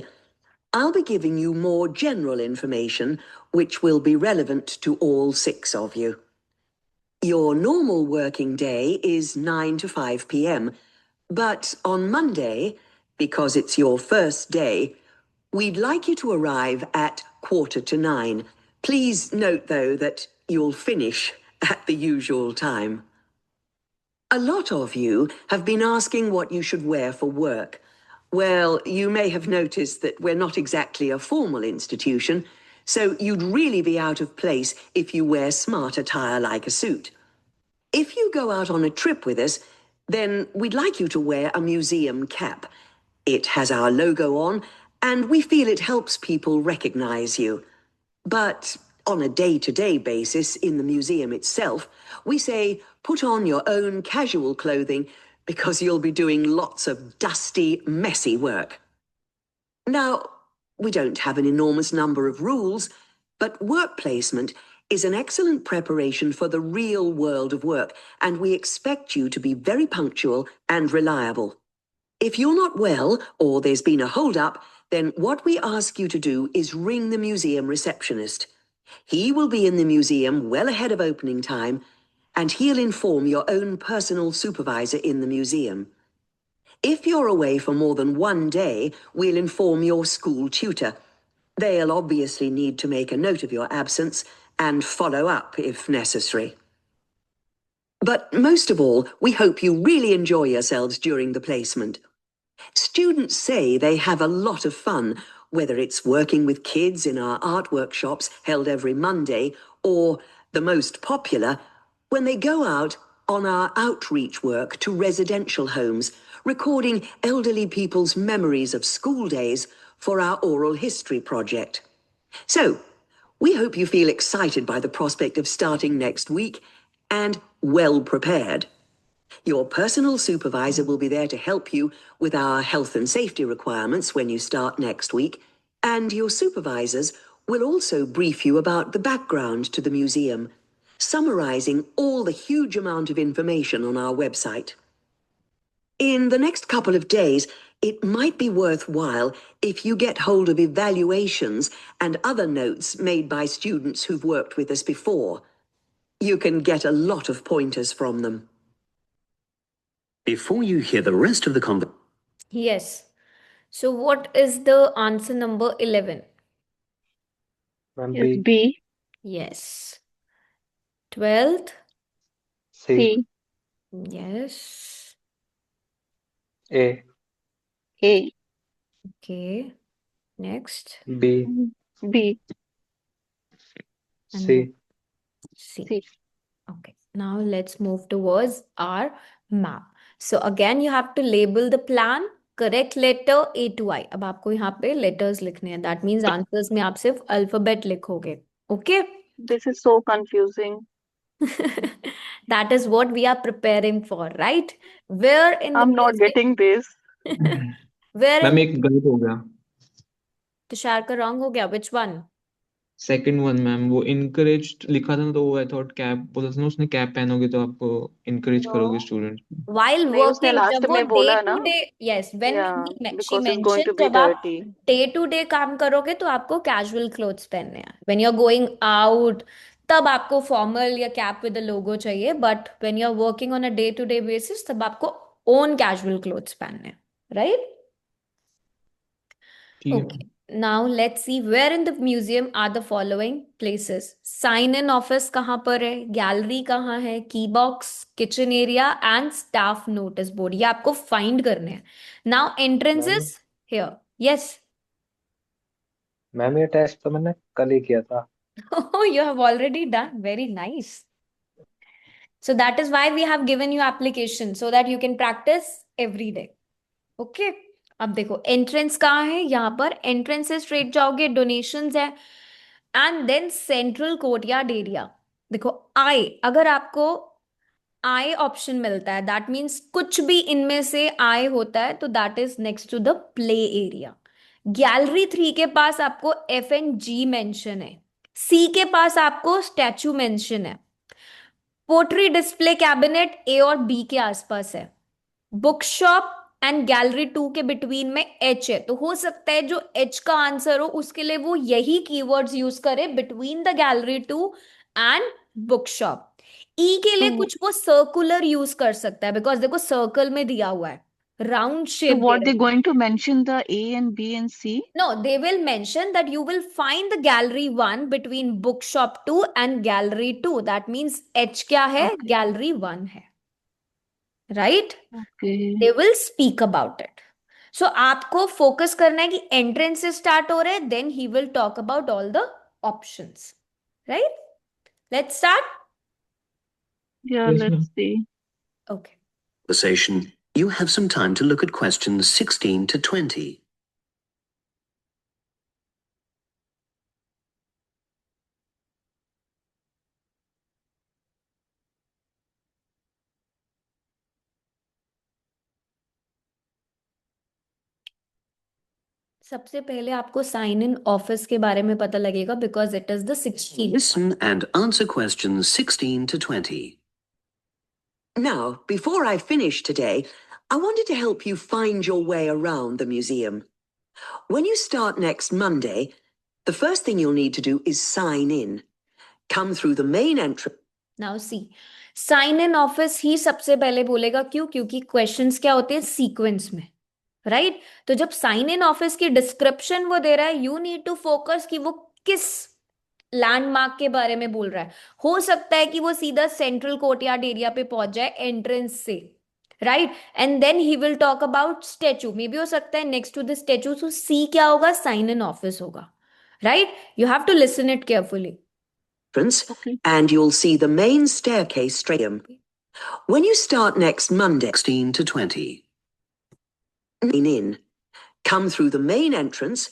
S11: I'll be giving you more general information which will be relevant to all 6 of you. Your normal working day is 9 to 5 p.m., but on Monday, because it's your first day, we'd like you to arrive at 9:15. Please note, though, that you'll finish at the usual time. A lot of you have been asking what you should wear for work. Well, you may have noticed that we're not exactly a formal institution, so you'd really be out of place if you wear smart attire like a suit. If you go out on a trip with us, then we'd like you to wear a museum cap. It has our logo on, and we feel it helps people recognize you. But on a day-to-day basis in the museum itself, we say put on your own casual clothing because you'll be doing lots of dusty, messy work. Now, we don't have an enormous number of rules, but work placement is an excellent preparation for the real world of work, and we expect you to be very punctual and reliable. If you're not well or there's been a hold-up, then what we ask you to do is ring the museum receptionist. He will be in the museum well ahead of opening time, and he'll inform your own personal supervisor in the museum. If you're away for more than one day, we'll inform your school tutor. They'll obviously need to make a note of your absence and follow up if necessary. But most of all, we hope you really enjoy yourselves during the placement. Students say they have a lot of fun, whether it's working with kids in our art workshops held every Monday, or, the most popular, when they go out on our outreach work to residential homes, recording elderly people's memories of school days for our oral history project. So, we hope you feel excited by the prospect of starting next week and well prepared. Your personal supervisor will be there to help you with our health and safety requirements when you start next week, and your supervisors will also brief you about the background to the museum, summarizing all the huge amount of information on our website. In the next couple of days, it might be worthwhile if you get hold of evaluations and other notes made by students who've worked with us before. You can get a lot of pointers from them.
S10: Before you hear the rest of the conversation.
S1: Yes. So what is the answer number 11?
S2: Ma'am
S12: Yes,
S2: B,
S12: B,
S1: Yes. 12th?
S2: C,
S12: C,
S1: Yes.
S2: A,
S12: A,
S1: Okay. Next.
S2: B,
S12: B,
S1: And
S2: C,
S1: then C.
S12: C.
S1: Okay. Now let's move towards our map. So again, you have to label the plan. Correct letter A to I. अब आपको यहाँ पे letters लिखने हैं. That means answers में आप सिर्फ alphabet लिखोगे. Okay?
S12: This is so confusing.
S1: That is what we are preparing for, right? Where in the
S12: I'm not
S1: music?
S12: getting this.
S1: Where in
S4: ma'am
S1: the
S4: एक गलत हो गया.
S1: तुषार का wrong हो गया? Which one?
S4: Second one ma'am, वो encourage लिखा था ना, तो वो आई थॉट कैप बोला था ना उसने, कैप पहनोगे तो आप इनकरेज करोगे
S12: No.
S4: स्टूडेंट.
S1: While
S12: नहीं उसने
S1: working,
S12: लास्ट
S1: जब वो
S12: में
S1: डे
S12: बोला
S1: टू
S12: ना.
S1: Day, yes, when
S12: Yeah,
S1: she
S12: because it's going to
S1: mentioned,
S12: be
S1: जब आप
S12: dirty.
S1: डे टू डे काम करोगे तो आपको कैजुअल क्लोथ्स पहनने हैं. When you're going out, तब आपको फॉर्मल या कैप विद द लोगो चाहिए. But when you're working on a day to day basis, तब आपको ओन कैजुअल क्लोथ्स पहनने हैं, right?
S4: ठीक है.
S1: Okay. Now let's see where in the museum are the following places. Sign in office कहाँ पर है, गैलरी कहाँ है, key box, kitchen area and staff notice board. ये आपको फाइंड करने हैं. Now entrance
S2: ma'am
S1: is here. Yes.
S2: Ma'am ये टेस्ट तो मैंने कल ही किया था.
S1: Oh, you have already done. Very nice. So that is why we have given you application so that you can practice every day. Okay. अब देखो entrance कहाँ है, यहाँ पर एंट्रेंस से स्ट्रेट जाओगे, डोनेशंस है, and then central courtyard area. देखो आई, अगर आपको आई ऑप्शन मिलता है दैट मीन्स कुछ भी इनमें से आई होता है तो that is next to the play area. Gallery 3 के पास आपको एफ एंड जी मेंशन है. सी के पास आपको स्टैचू मेंशन है. पोट्री डिस्प्ले कैबिनेट ए और बी के आसपास है. बुक शॉप एंड गैलरी 2 के बिटवीन में एच है. तो हो सकता है जो एच का आंसर हो उसके लिए वो यही कीवर्ड्स यूज करे, between the gallery 2 and book shop. E के लिए
S12: So,
S1: कुछ वो सर्कुलर यूज कर सकता है, बिकॉज देखो सर्कल में दिया हुआ है, round
S12: so
S1: shape they
S12: what they
S1: रहे.
S12: going to mention the A and B and C?
S1: No, they will mention that you will find the gallery 1 between bookshop 2 and gallery 2. That means H क्या है,
S12: Okay.
S1: gallery 1 है, right?
S12: Okay.
S1: They will speak about it. So आपको focus करना है कि entrance से start हो रहे हैं, then he will talk about all the options, right? Let's start.
S12: Yeah,
S4: Yes,
S12: let's
S4: ma'am.
S12: see.
S1: Okay.
S10: conversation, you have some time to look at questions 16 to 20.
S1: सबसे पहले आपको साइन इन ऑफिस के बारे में पता लगेगा because it is the 16th.
S10: Listen and answer questions 16 to 20.
S11: Now, before I finish today, I wanted to help you find your way around the museum. When you start next Monday, the first thing you'll need to do is sign in. Come through the main entrance.
S1: Now see, sign in office ही सबसे पहले बोलेगा. क्यों? क्योंकि questions क्या होते हैं sequence में, राइट? तो जब साइन इन ऑफिस की डिस्क्रिप्शन वो दे रहा है, यू नीड टू फोकस कि वो किस लैंडमार्क के बारे में बोल रहा है. हो सकता है कि वो सीधा सेंट्रल कोर्टयार्ड एरिया पे पहुंच जाए एंट्रेंस से, right? And then he will talk about statue. Maybe हो सकता है next to the statue, so see क्या होगा? साइन इन ऑफिस होगा, right? You have to listen it carefully.
S11: And you'll see the main staircase straight in. When you start next Monday,
S10: 16 to 20.
S11: in, come through the main entrance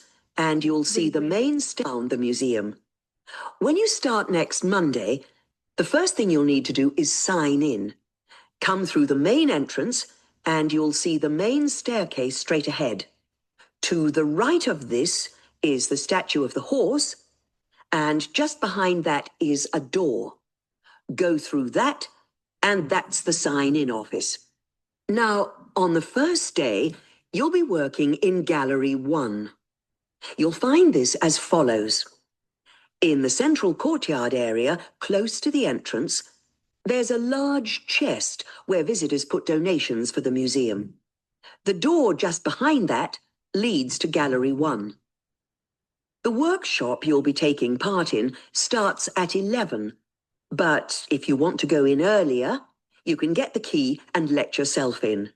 S11: and you'll see the main around the museum. When you start next Monday, the first thing you'll need to do is sign in. Come through the main entrance and you'll see the main staircase straight ahead. To the right of this is the statue of the horse, and just behind that is a door. Go through that, and that's the sign-in office. Now, on the first day, you'll be working in Gallery 1. You'll find this as follows. In the central courtyard area, close to the entrance, there's a large chest where visitors put donations for the museum. The door just behind that leads to Gallery 1. The workshop you'll be taking part in starts at 11, but if you want to go in earlier, you can get the key and let yourself in.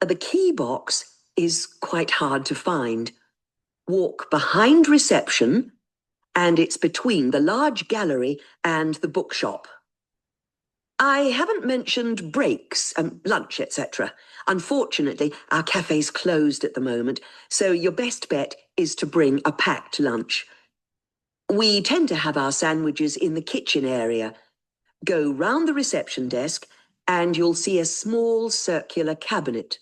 S11: The key box is quite hard to find. Walk behind reception, and it's between the large gallery and the bookshop. I haven't mentioned breaks and lunch, etc. Unfortunately, our cafe's closed at the moment, so your best bet is to bring a packed lunch. We tend to have our sandwiches in the kitchen area. Go round the reception desk and you'll see a small circular cabinet.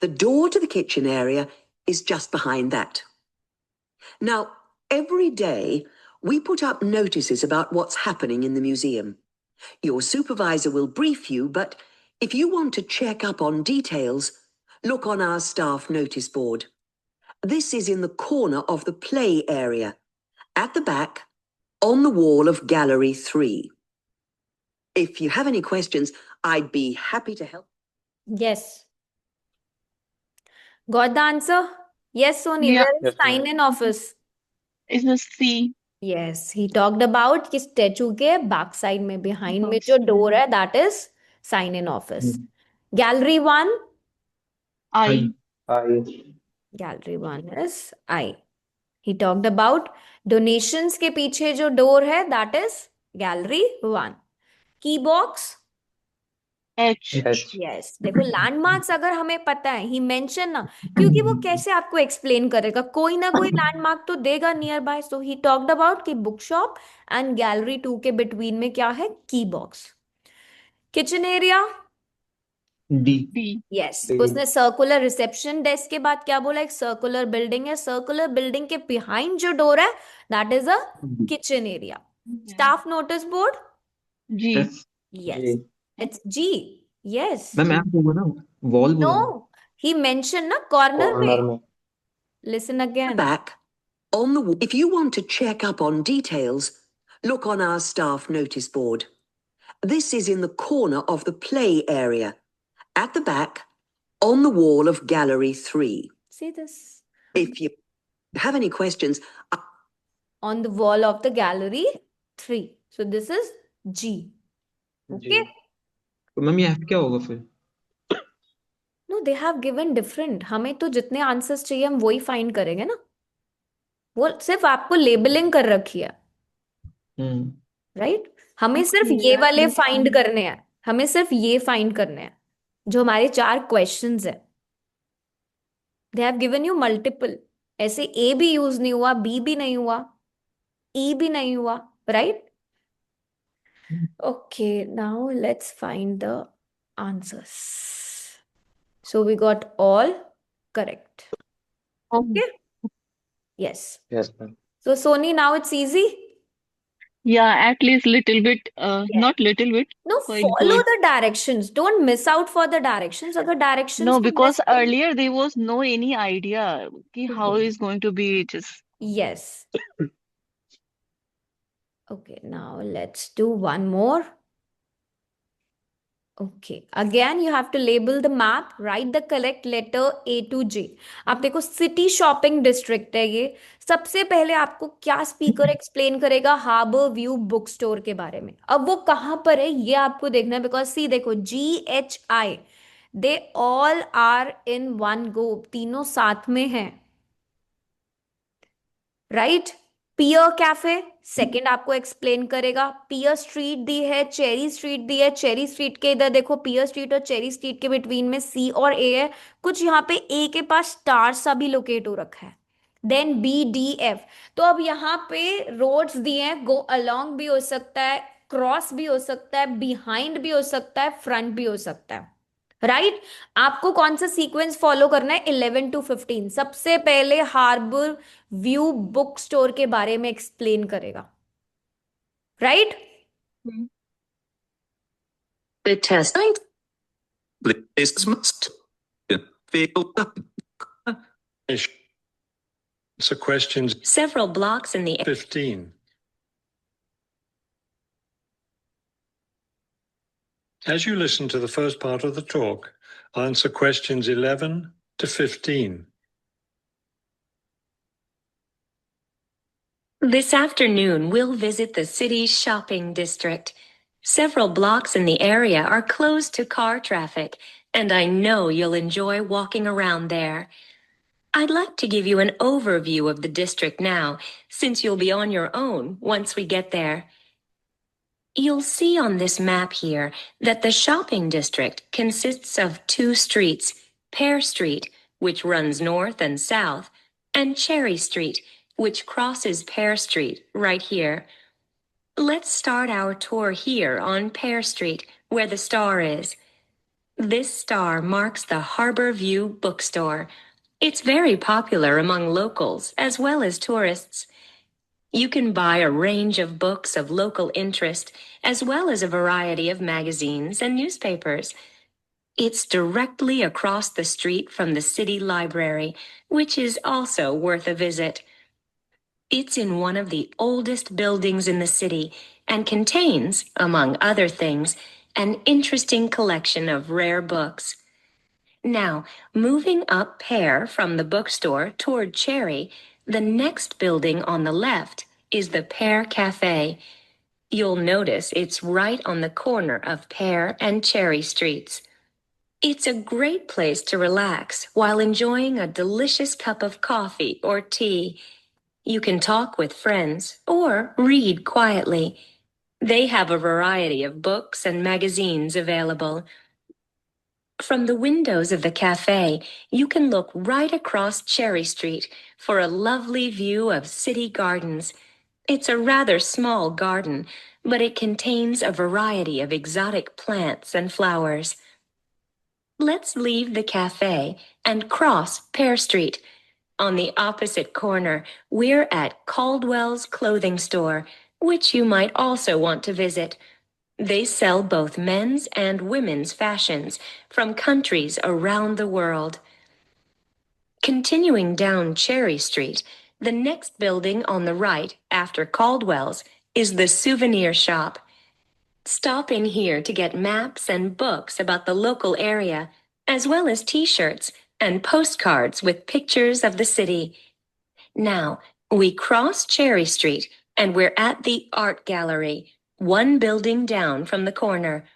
S11: The door to the kitchen area is just behind that. Now, every day we put up notices about what's happening in the museum. Your supervisor will brief you, but if you want to check up on details, look on our staff notice board. This is in the corner of the play area, at the back, on the wall of Gallery 3. If you have any questions, I'd be happy to help.
S1: Yes. Got the answer? Yes, Sony.
S12: Yeah.
S1: Where is
S2: Yes, ma'am.
S1: sign in office?
S12: Is the C.
S1: Yes, he talked about कि statue के back side में behind में जो
S12: Backside.
S1: Door है that is sign in office. Gallery 1,
S12: I.
S1: Gallery 1 is I. He talked about donations के पीछे जो door है दैट इज गैलरी 1. की बॉक्स,
S12: H.
S1: यस. देखो लैंडमार्क्स अगर हमें पता है, ही मेंशन ना, क्योंकि वो कैसे आपको एक्सप्लेन करेगा, कोई ना कोई लैंडमार्क तो देगा nearby. So he talked about कि बुक शॉप एंड गैलरी 2 के बिटवीन में क्या है? Key box. Kitchen area,
S4: D.
S12: D.
S1: Yes.
S2: D.
S1: उसने सर्कुलर रिसेप्शन डेस्क के बाद क्या बोला? एक सर्कुलर बिल्डिंग है, सर्कुलर बिल्डिंग के बिहाइंड जो डोर है that is a kitchen area. Staff notice board,
S12: G.
S4: F.
S1: Yes. It's G. Yes.
S4: Ma'am F होगा ना, वॉल बोला
S1: नो,
S4: ना.
S1: ही मेंशन ना कॉर्नर
S2: कॉर्नर
S1: में.
S2: में.
S1: Listen again.
S11: Back, on the wall. If you want to check up on details, look on our staff notice board. This is in the corner of the play area, at the back, on the wall of Gallery 3.
S1: See this?
S11: If you have any questions,
S1: On the wall of the gallery 3. So this is G. Okay?
S4: तो ma'am ये F क्या होगा फिर?
S1: No, they have given different. हमें तो जितने answers चाहिए हम वही फाइंड करेंगे ना. वो सिर्फ आपको लेबलिंग कर रखी है, राइट? हमें सिर्फ ये वाले फाइंड करने हैं. हमें सिर्फ ये फाइंड करने हैं. जो हमारे 4 क्वेश्चंस है, they have given you multiple. ऐसे ए भी यूज नहीं हुआ, बी भी नहीं हुआ, ई भी नहीं हुआ, right? Okay, now let's find the answers. So we got all correct. Okay? Yes.
S2: Yes, ma'am.
S1: So Sony, now it's easy.
S12: Yeah, at least little bit,
S1: Yeah.
S12: not little bit,
S1: No,
S12: quite
S1: follow
S12: good.
S1: the directions. Don't miss out for the directions. अगर directions
S12: No,
S1: को
S12: because
S1: miss कर-
S12: earlier there was no any idea कि how is going to be just.
S1: Yes. Okay, now let's do one more. Okay, again you have to label the map, write the correct letter A to J. आप देखो city shopping district है ये. सबसे पहले आपको क्या speaker explain करेगा? Harbour view book store के बारे में. अब वो कहाँ पर है ये आपको देखना है, बिकॉज सी देखो GHI, they all are in one go, तीनों साथ में हैं, राइट? पियर कैफे सेकंड आपको एक्सप्लेन करेगा. पियर स्ट्रीट दी है, चेरी स्ट्रीट दी है. चेरी स्ट्रीट के इधर देखो, पियर स्ट्रीट और चेरी स्ट्रीट के बिटवीन में C और A है. कुछ यहाँ पे A के पास स्टार सा भी लोकेट हो रखा है. Then BDF. तो अब यहाँ पे रोड्स दिए हैं, गो अलोंग भी हो सकता है, क्रॉस भी हो सकता है, बिहाइंड भी हो सकता है, फ्रंट भी हो सकता है, राइट? आपको कौन सा सीक्वेंस फॉलो करना है? 11 to 15. सबसे पहले हार्बर व्यू बुक स्टोर के बारे में एक्सप्लेन करेगा, right?
S5: The test.
S7: This must feel.
S13: So questions
S5: Several blocks in the
S13: 15. As you listen to the first part of the talk, answer questions 11 to 15.
S14: This afternoon, we'll visit the city's shopping district. Several blocks in the area are closed to car traffic, and I know you'll enjoy walking around there. I'd like to give you an overview of the district now, since you'll be on your own once we get there. You'll see on this map here that the shopping district consists of 2 streets, Pear Street, which runs north and south, and Cherry Street, which crosses Pear Street right here. Let's start our tour here on Pear Street, where the star is. This star marks the Harbor View bookstore. It's very popular among locals as well as tourists. You can buy a range of books of local interest, as well as a variety of magazines and newspapers. It's directly across the street from the city library, which is also worth a visit. It's in one of the oldest buildings in the city and contains, among other things, an interesting collection of rare books. Now, moving up Pear from the bookstore toward Cherry, the next building on the left is the Pear Cafe. You'll notice it's right on the corner of Pear and Cherry Streets. It's a great place to relax while enjoying a delicious cup of coffee or tea. You can talk with friends or read quietly. They have a variety of books and magazines available. From the windows of the cafe, you can look right across Cherry Street for a lovely view of city gardens. It's a rather small garden, but it contains a variety of exotic plants and flowers. Let's leave the cafe and cross Pear Street. On the opposite corner, we're at Caldwell's Clothing Store, which you might also want to visit. They sell both men's and women's fashions from countries around the world. Continuing down Cherry Street, the next building on the right after Caldwell's is the souvenir shop. Stop in here to get maps and books about the local area, as well as t-shirts and postcards with pictures of the city. Now, we cross Cherry Street and we're at the Art Gallery, one building down from the corner.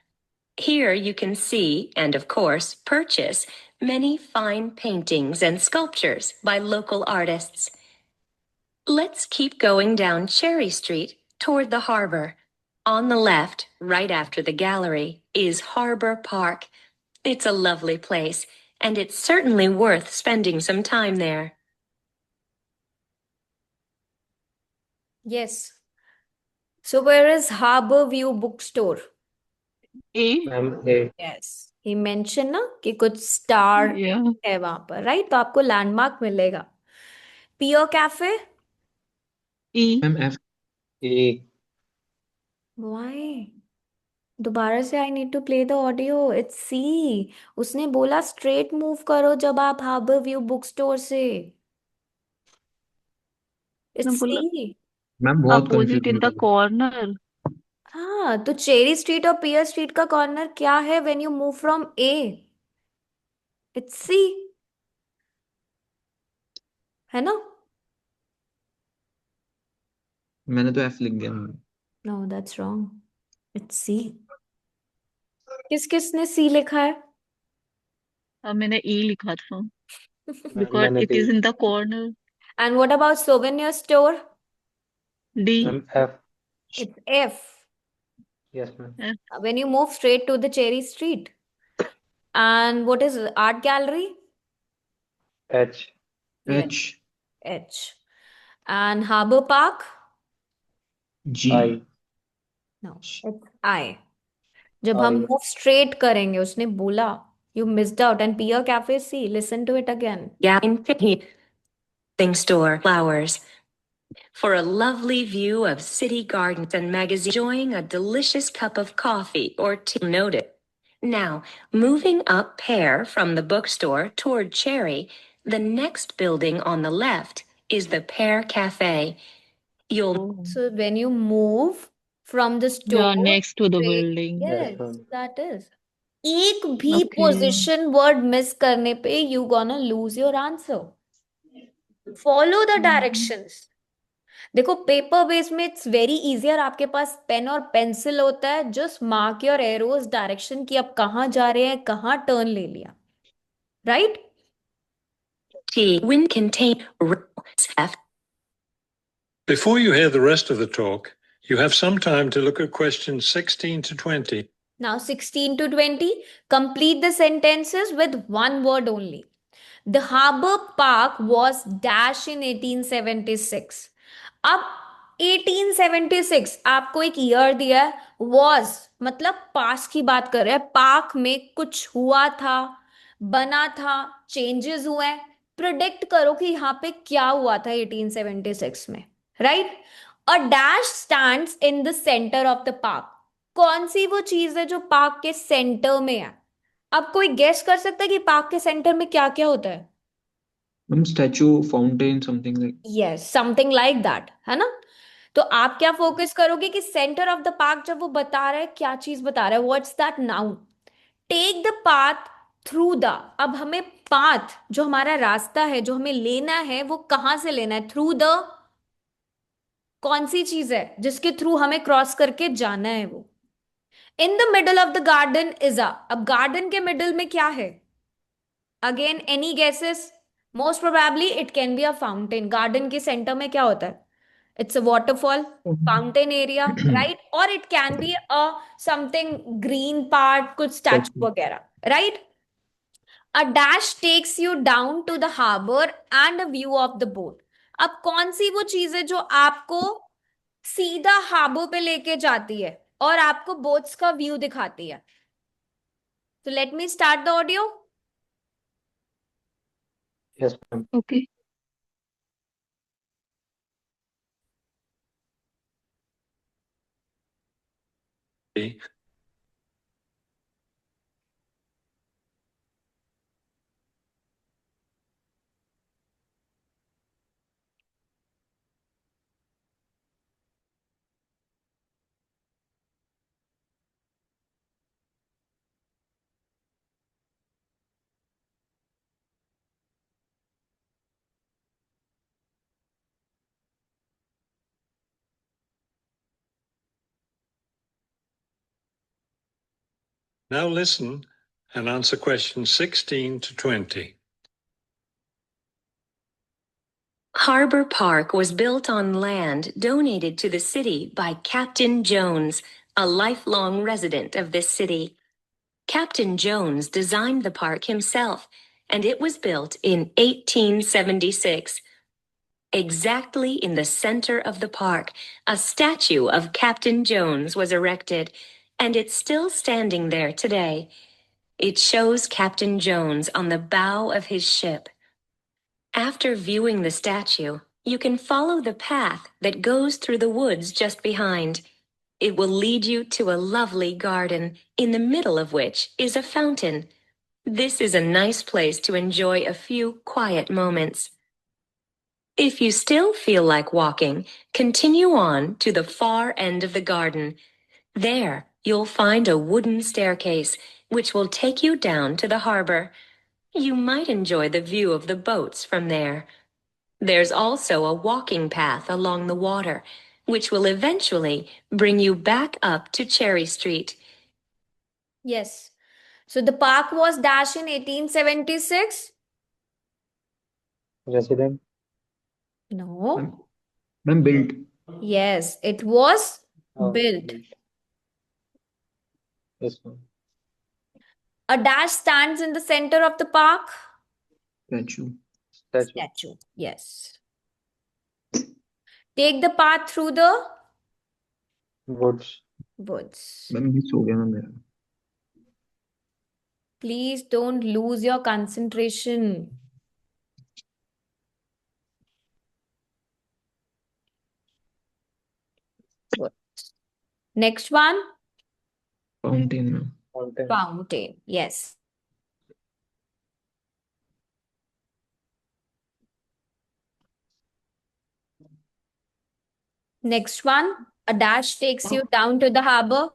S14: Here you can see and, of course, purchase many fine paintings and sculptures by local artists. Let's keep going down Cherry Street toward the harbor. On the left, right after the gallery, is Harbor Park. It's a lovely place, and it's certainly worth spending some time there.
S1: Yes. So where is Harbor View Bookstore?
S12: A.
S2: Ma'am A.
S1: Yes. He mentioned ना कि कुछ star
S12: Yeah.
S1: है वहां पर, right? तो आपको landmark मिलेगा. पियो cafe?
S12: E.
S4: Ma'am F.
S2: A.
S1: Why? दोबारा से I need to play the audio. It's C. उसने बोला स्ट्रेट मूव करो जब आप हार्बर व्यू बुक स्टोर से.
S12: मैं
S1: इट्स
S12: बोला
S1: सी.
S4: मैम बहुत
S12: opposite in
S4: कंफ्यूजन
S12: the
S4: कर.
S12: corner.
S1: हाँ, तो चेरी स्ट्रीट और पियर स्ट्रीट का कॉर्नर क्या है when you move from A? It's C. है ना?
S4: मैंने तो F लिख दिया ma'am.
S1: No, that's wrong. It's C. किस किसने सी लिखा है?
S12: मैंने E लिखा था because
S2: मैंने
S12: it
S2: D.
S12: is in the corner.
S1: And what about souvenir store?
S12: D.
S2: Ma'am F.
S1: It's F.
S2: Yes ma'am.
S12: F.
S1: When you move straight to the Cherry Street. And what is art gallery?
S2: H.
S1: Yes,
S4: H.
S1: H. And Harbor Park?
S4: G.
S2: I.
S1: No, it's I. जब हम
S2: आई.
S1: move straight करेंगे, उसने बोला, you missed out. And Pier Cafe C, listen to it again.
S14: Yeah, in thing store flowers. For a lovely view of city gardens and magazines, enjoying a delicious cup of coffee or tea. Noted. Now, moving up Pear from the bookstore toward Cherry, the next building on the left is the Pear Cafe. You'll
S1: So when you move from the
S12: Yeah,
S1: store
S12: next to the
S1: straight,
S12: building.
S2: Yes
S1: yes,
S2: ma'am.
S1: that is. एक भी
S12: Okay.
S1: position word miss करने पे you gonna lose your answer. Follow the directions. देखो paper base में it's very easier. आपके पास pen और pencil होता है. Just mark your arrows direction कि आप कहाँ जा रहे हैं, कहाँ टर्न ले लिया. Right?
S14: wind contain F.
S13: Before you hear the rest of the talk, you have some time to look at questions 16 to 20.
S1: Now 16 to 20, complete the sentences with one word only. The Harbor Park was dash in 1876. अब 1876 आपको एक year दिया है. was मतलब पास की बात कर रहे हैं. पार्क में कुछ हुआ था, बना था, चेंजेस हुए हैं. प्रिडिक्ट करो कि यहाँ पे क्या हुआ था 1876 में. Right? A dash stands in the centre of the park. कौन सी वो चीज है जो पार्क के सेंटर में है? अब कोई गेस कर सकता है कि पार्क के सेंटर में क्या क्या होता है?
S4: Ma'am statue, fountain, something like.
S1: Yes, something like that. है ना? तो आप क्या फोकस करोगे कि सेंटर ऑफ द पार्क जब वो बता रहा है, क्या चीज बता रहा है? What's that noun? Take the path through the. अब हमें पाथ, जो हमारा रास्ता है, जो हमें लेना है, वो कहां से लेना है? Through the. कौन सी चीज है जिसके थ्रू हमें क्रॉस करके जाना है? वो in the middle of the garden is a. अब गार्डन के मिडल में क्या है? Again any guesses? Most probably it can be a fountain. Garden के सेंटर में क्या होता है? It's a waterfall, fountain area, right? Or it can be a something green part, कुछ statue वगैरह, right? A dash takes you down to the harbor and a view of the boat. अब कौन सी वो चीज है जो आपको सीधा हार्बर पे लेके जाती है और आपको बोट्स का व्यू दिखाती है? So let me start the audio.
S2: Yes ma'am.
S12: Okay.
S13: Now listen and answer questions 16 to 20.
S14: Harbor Park was built on land donated to the city by Captain Jones, a lifelong resident of this city. Captain Jones designed the park himself, and it was built in 1876. Exactly in the center of the park, a statue of Captain Jones was erected, and it's still standing there today. It shows Captain Jones on the bow of his ship. After viewing the statue, you can follow the path that goes through the woods just behind. It will lead you to a lovely garden, in the middle of which is a fountain. This is a nice place to enjoy a few quiet moments. If you still feel like walking, continue on to the far end of the garden. There, you'll find a wooden staircase, which will take you down to the harbor. You might enjoy the view of the boats from there. There's also a walking path along the water, which will eventually bring you back up to Cherry Street.
S1: Yes. So the park was dashed in 1876?
S2: Resident.
S1: No.
S4: Ma'am, built.
S1: Yes, it was
S2: Oh,
S1: built.
S2: built. Yes, ma'am.
S1: A dash stands in the center of the park.
S4: Statue.
S2: Statue.
S1: Statue. Yes. Take the path through the
S2: Woods.
S1: woods.
S4: Ma'am miss हो गया ma'am मेरा.
S1: Please don't lose your concentration. Woods. Next one,
S4: Fountain ma'am.
S2: Mountain.
S1: fountain. Yes. Next one, a dash takes you down to the harbor.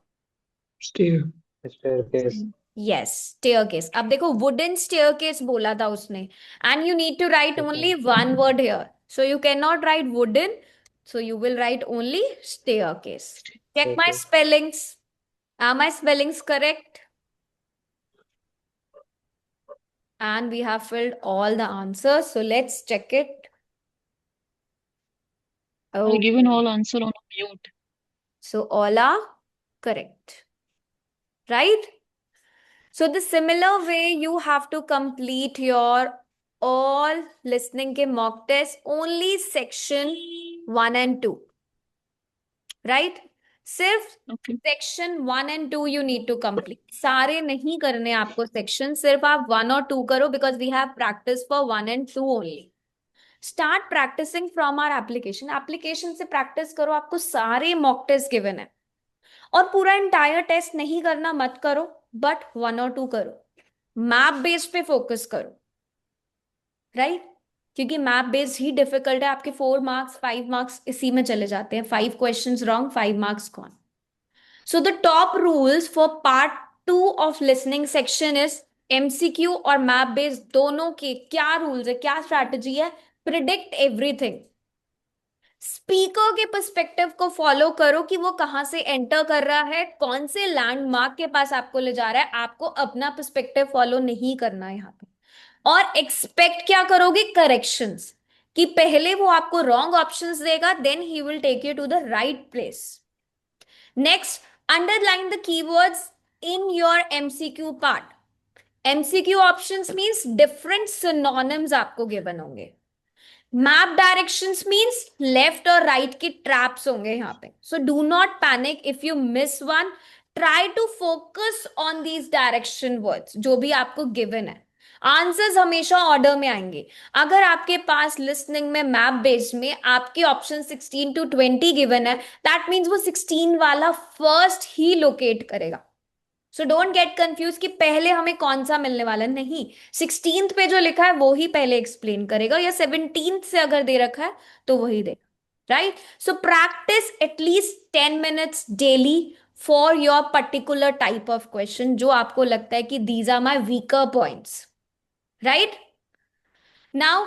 S4: Stair.
S2: Staircase.
S1: Yes, staircase. अब देखो wooden staircase बोला था उसने, and you need to write only one word here. So you cannot write wooden. So you will write only staircase. Check my
S2: Staircase.
S1: spellings. Are my spellings correct? And we have filled all the answers. So let's check it.
S12: I've given
S1: Okay.
S12: all answer on mute.
S1: So all are correct. Right? So the similar way you have to complete your all listening के mock test only section 1 and 2. Right? सिर्फ
S12: Okay.
S1: section 1 and 2 you need to complete. सारे नहीं करने आपको section, सिर्फ आप 1 और 2 करो because we have practice for 1 and 2 only. Start practicing from our application. Application से practice करो, आपको सारे mock test given है. और पूरा entire test नहीं करना मत करो, but 1 और 2 करो. मैप बेस्ड पे फोकस करो, राइट? क्योंकि मैप बेस्ड ही डिफिकल्ट है. आपके 4 मार्क्स 5 मार्क्स इसी में चले जाते हैं. 5 questions wrong, 5 marks gone. So the top rules for part 2 of listening section is MCQ और मैप बेस्ड दोनों के क्या रूल्स है, क्या स्ट्रैटेजी है? Predict everything. स्पीकर के पर्सपेक्टिव को फॉलो करो कि वो कहां से एंटर कर रहा है, कौन से लैंडमार्क के पास आपको ले जा रहा है. आपको अपना पर्सपेक्टिव फॉलो नहीं करना है यहाँ पे. और एक्सपेक्ट क्या करोगे? करेक्शंस. कि पहले वो आपको रॉन्ग ऑप्शंस देगा, then he will take you to the right place. Next, underline the keywords in your MCQ part. MCQ options means different synonyms आपको गिवन होंगे. मैप डायरेक्शंस मींस लेफ्ट और राइट की traps होंगे यहाँ पे. So do not panic if you miss one. Try to focus on these direction words जो भी आपको गिवन है. आंसर्स हमेशा ऑर्डर में आएंगे. अगर आपके पास लिसनिंग में मैप बेस्ड में आपके ऑप्शन 16 to 20 गिवन है, दैट मीन्स वो 16 वाला फर्स्ट ही लोकेट करेगा. सो डोंट गेट कंफ्यूज कि पहले हमें कौन सा मिलने वाला है. नहीं, 16th पे जो लिखा है वो ही पहले एक्सप्लेन करेगा, या 17th से अगर दे रखा है तो वही देगा. Right? So practice at least 10 minutes daily for your particular type of question जो आपको लगता है कि these are my weaker points. Right? Now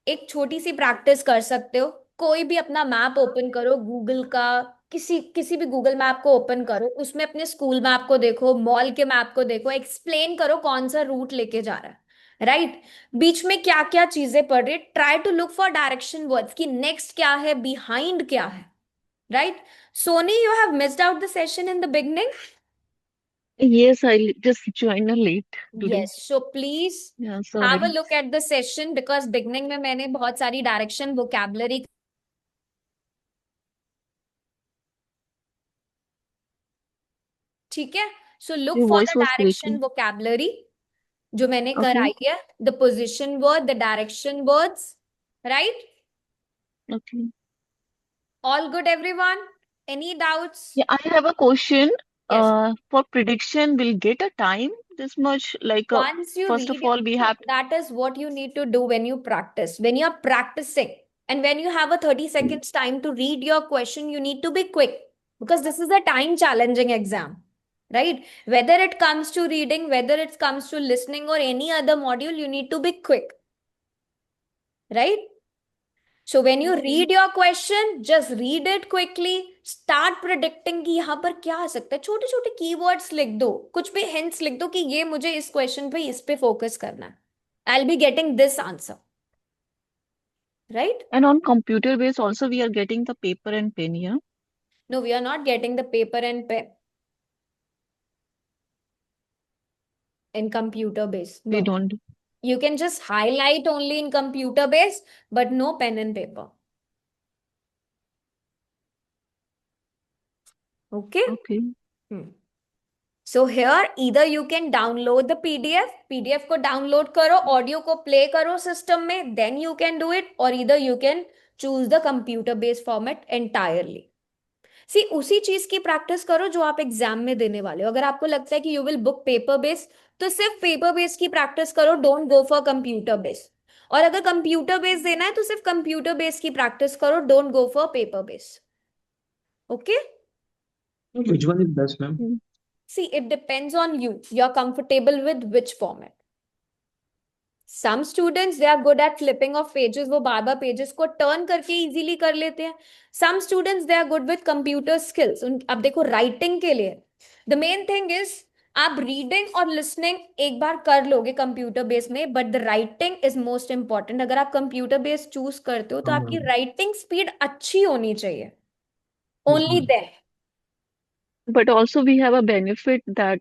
S1: एक छोटी सी प्रैक्टिस कर सकते हो. कोई भी अपना मैप ओपन करो, गूगल का किसी भी गूगल मैप को ओपन करो, उसमें अपने स्कूल मैप को देखो, मॉल के मैप को देखो, एक्सप्लेन करो कौन सा रूट लेके जा रहा है. राइट? बीच में क्या क्या चीजें पड़ रही. Try to look for direction words कि नेक्स्ट क्या है, बिहाइंड क्या है. Right? Soni, you have missed out the session in the beginning.
S12: Yes, just joined late today.
S1: Yes, so please
S12: Yeah,
S1: have a
S12: sorry.
S1: look at the session because beginning में मैंने बहुत सारी direction vocabulary ठीक है. So look
S12: Your
S1: for
S12: voice
S1: the
S12: was
S1: direction
S12: breaking.
S1: vocabulary जो मैंने
S12: Okay.
S1: कराई है, the position word, the direction words, right?
S12: Okay.
S1: All good, everyone? Any doubts?
S12: Yeah, I have a question.
S1: Yes.
S12: For prediction, we'll get a time this much. Like,
S1: Once you
S12: first of
S1: read,
S12: all, we have
S1: that is what you need to do when you practice. When you're practicing and when you have a 30 seconds time to read your question, you need to be quick because this is a time challenging exam, right? Whether it comes to reading, whether it comes to listening or any other module, you need to be quick, right? So when you read your question, just read it quickly. Start predicting कि यहाँ पर क्या आ सकता है. छोटे छोटे keywords लिख दो, कुछ भी hints लिख दो कि ये मुझे इस question पे इस पे focus करना है. I'll be getting this answer, right?
S12: and on computer base also we are getting the paper and pen, yeah?
S1: No, we are not getting the paper and pen in computer base.
S12: We
S1: No,
S12: don't.
S1: you can just highlight only in computer base, but no pen and paper. Okay?
S12: Okay.
S1: So here either you can download the PDF को download करो, audio को play करो system में, then you can do it, or either you can choose the computer based format entirely. See, उसी चीज की practice करो जो आप एग्जाम में देने वाले हो. अगर आपको लगता है कि you will book paper base, तो सिर्फ पेपर बेस की प्रैक्टिस करो, don't go for computer base. और अगर कंप्यूटर बेस देना है तो सिर्फ कंप्यूटर बेस की प्रैक्टिस करो, don't go for paper base. Okay?
S4: Which one is best, ma'am?
S1: See, it depends on you. You're comfortable with which format. Some students, they are good at flipping of pages. वो बार बार pages को turn करके easily कर लेते हैं. Some students, they are good with computer skills. अब देखो writing के लिए, the main thing is आप reading और listening एक बार कर लोगे computer base में, but the writing is most important. अगर आप computer base choose करते हो तो आपकी writing speed अच्छी होनी चाहिए. Only then.
S12: But also we have a benefit that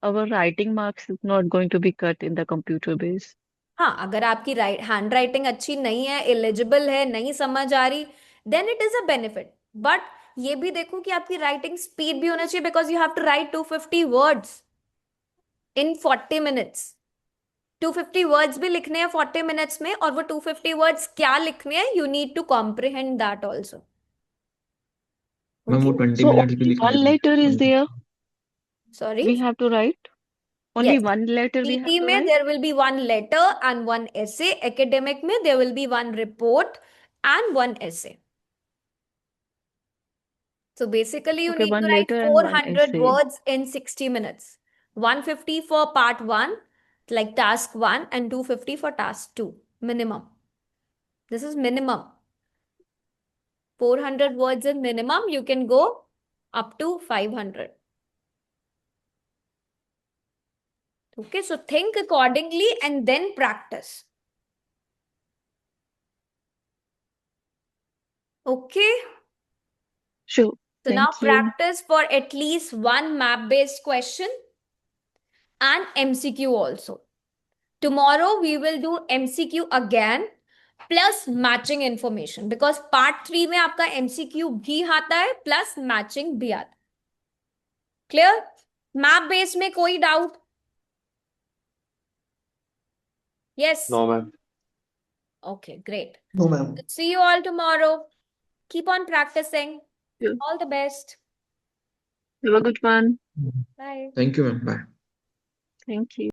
S12: our writing marks is not going to be cut in the computer base.
S1: हाँ, अगर आपकी हैंड राइटिंग अच्छी नहीं है, इलिजिबल है, नहीं समझ आ रही, then it is a benefit. But ये भी देखो कि आपकी राइटिंग स्पीड भी होना चाहिए because you have to write 250 words in 40 minutes. 250 words भी लिखने हैं 40 मिनट्स में, और वो 250 वर्ड्स क्या लिखने हैं, you need to comprehend that also.
S4: Ma'am वो 20
S12: So
S4: minutes भी
S12: only
S4: लिखने
S12: one
S4: हैं.
S12: letter is there.
S1: Sorry?
S12: We have to write. Only
S1: Yes.
S12: one letter we have
S1: PT
S12: to
S1: में
S12: write.
S1: there will be one letter and one essay. Academic में there will be one report and one essay. So basically you
S12: Okay,
S1: need
S12: one
S1: to write
S12: letter and one
S1: 400
S12: essay.
S1: words in 60 minutes. 150 for part 1, like task 1, and 250 for task 2, minimum. This is minimum. 400 words is minimum. You can go up to 500. Okay, so think accordingly and then practice. Okay.
S12: Sure.
S1: So now
S12: Thank you.
S1: practice for at least one map-based question and MCQ also. Tomorrow we will do MCQ again plus matching information because part 3 में आपका MCQ भी आता है plus matching भी आता है. Clear? Map based में कोई doubt? Yes.
S2: No, ma'am.
S1: Okay, great.
S4: No, ma'am.
S1: See you all tomorrow. Keep on practicing.
S12: Yeah.
S1: All the best.
S12: Have a good one.
S1: Bye.
S4: Thank you, ma'am. Bye.
S12: Thank you.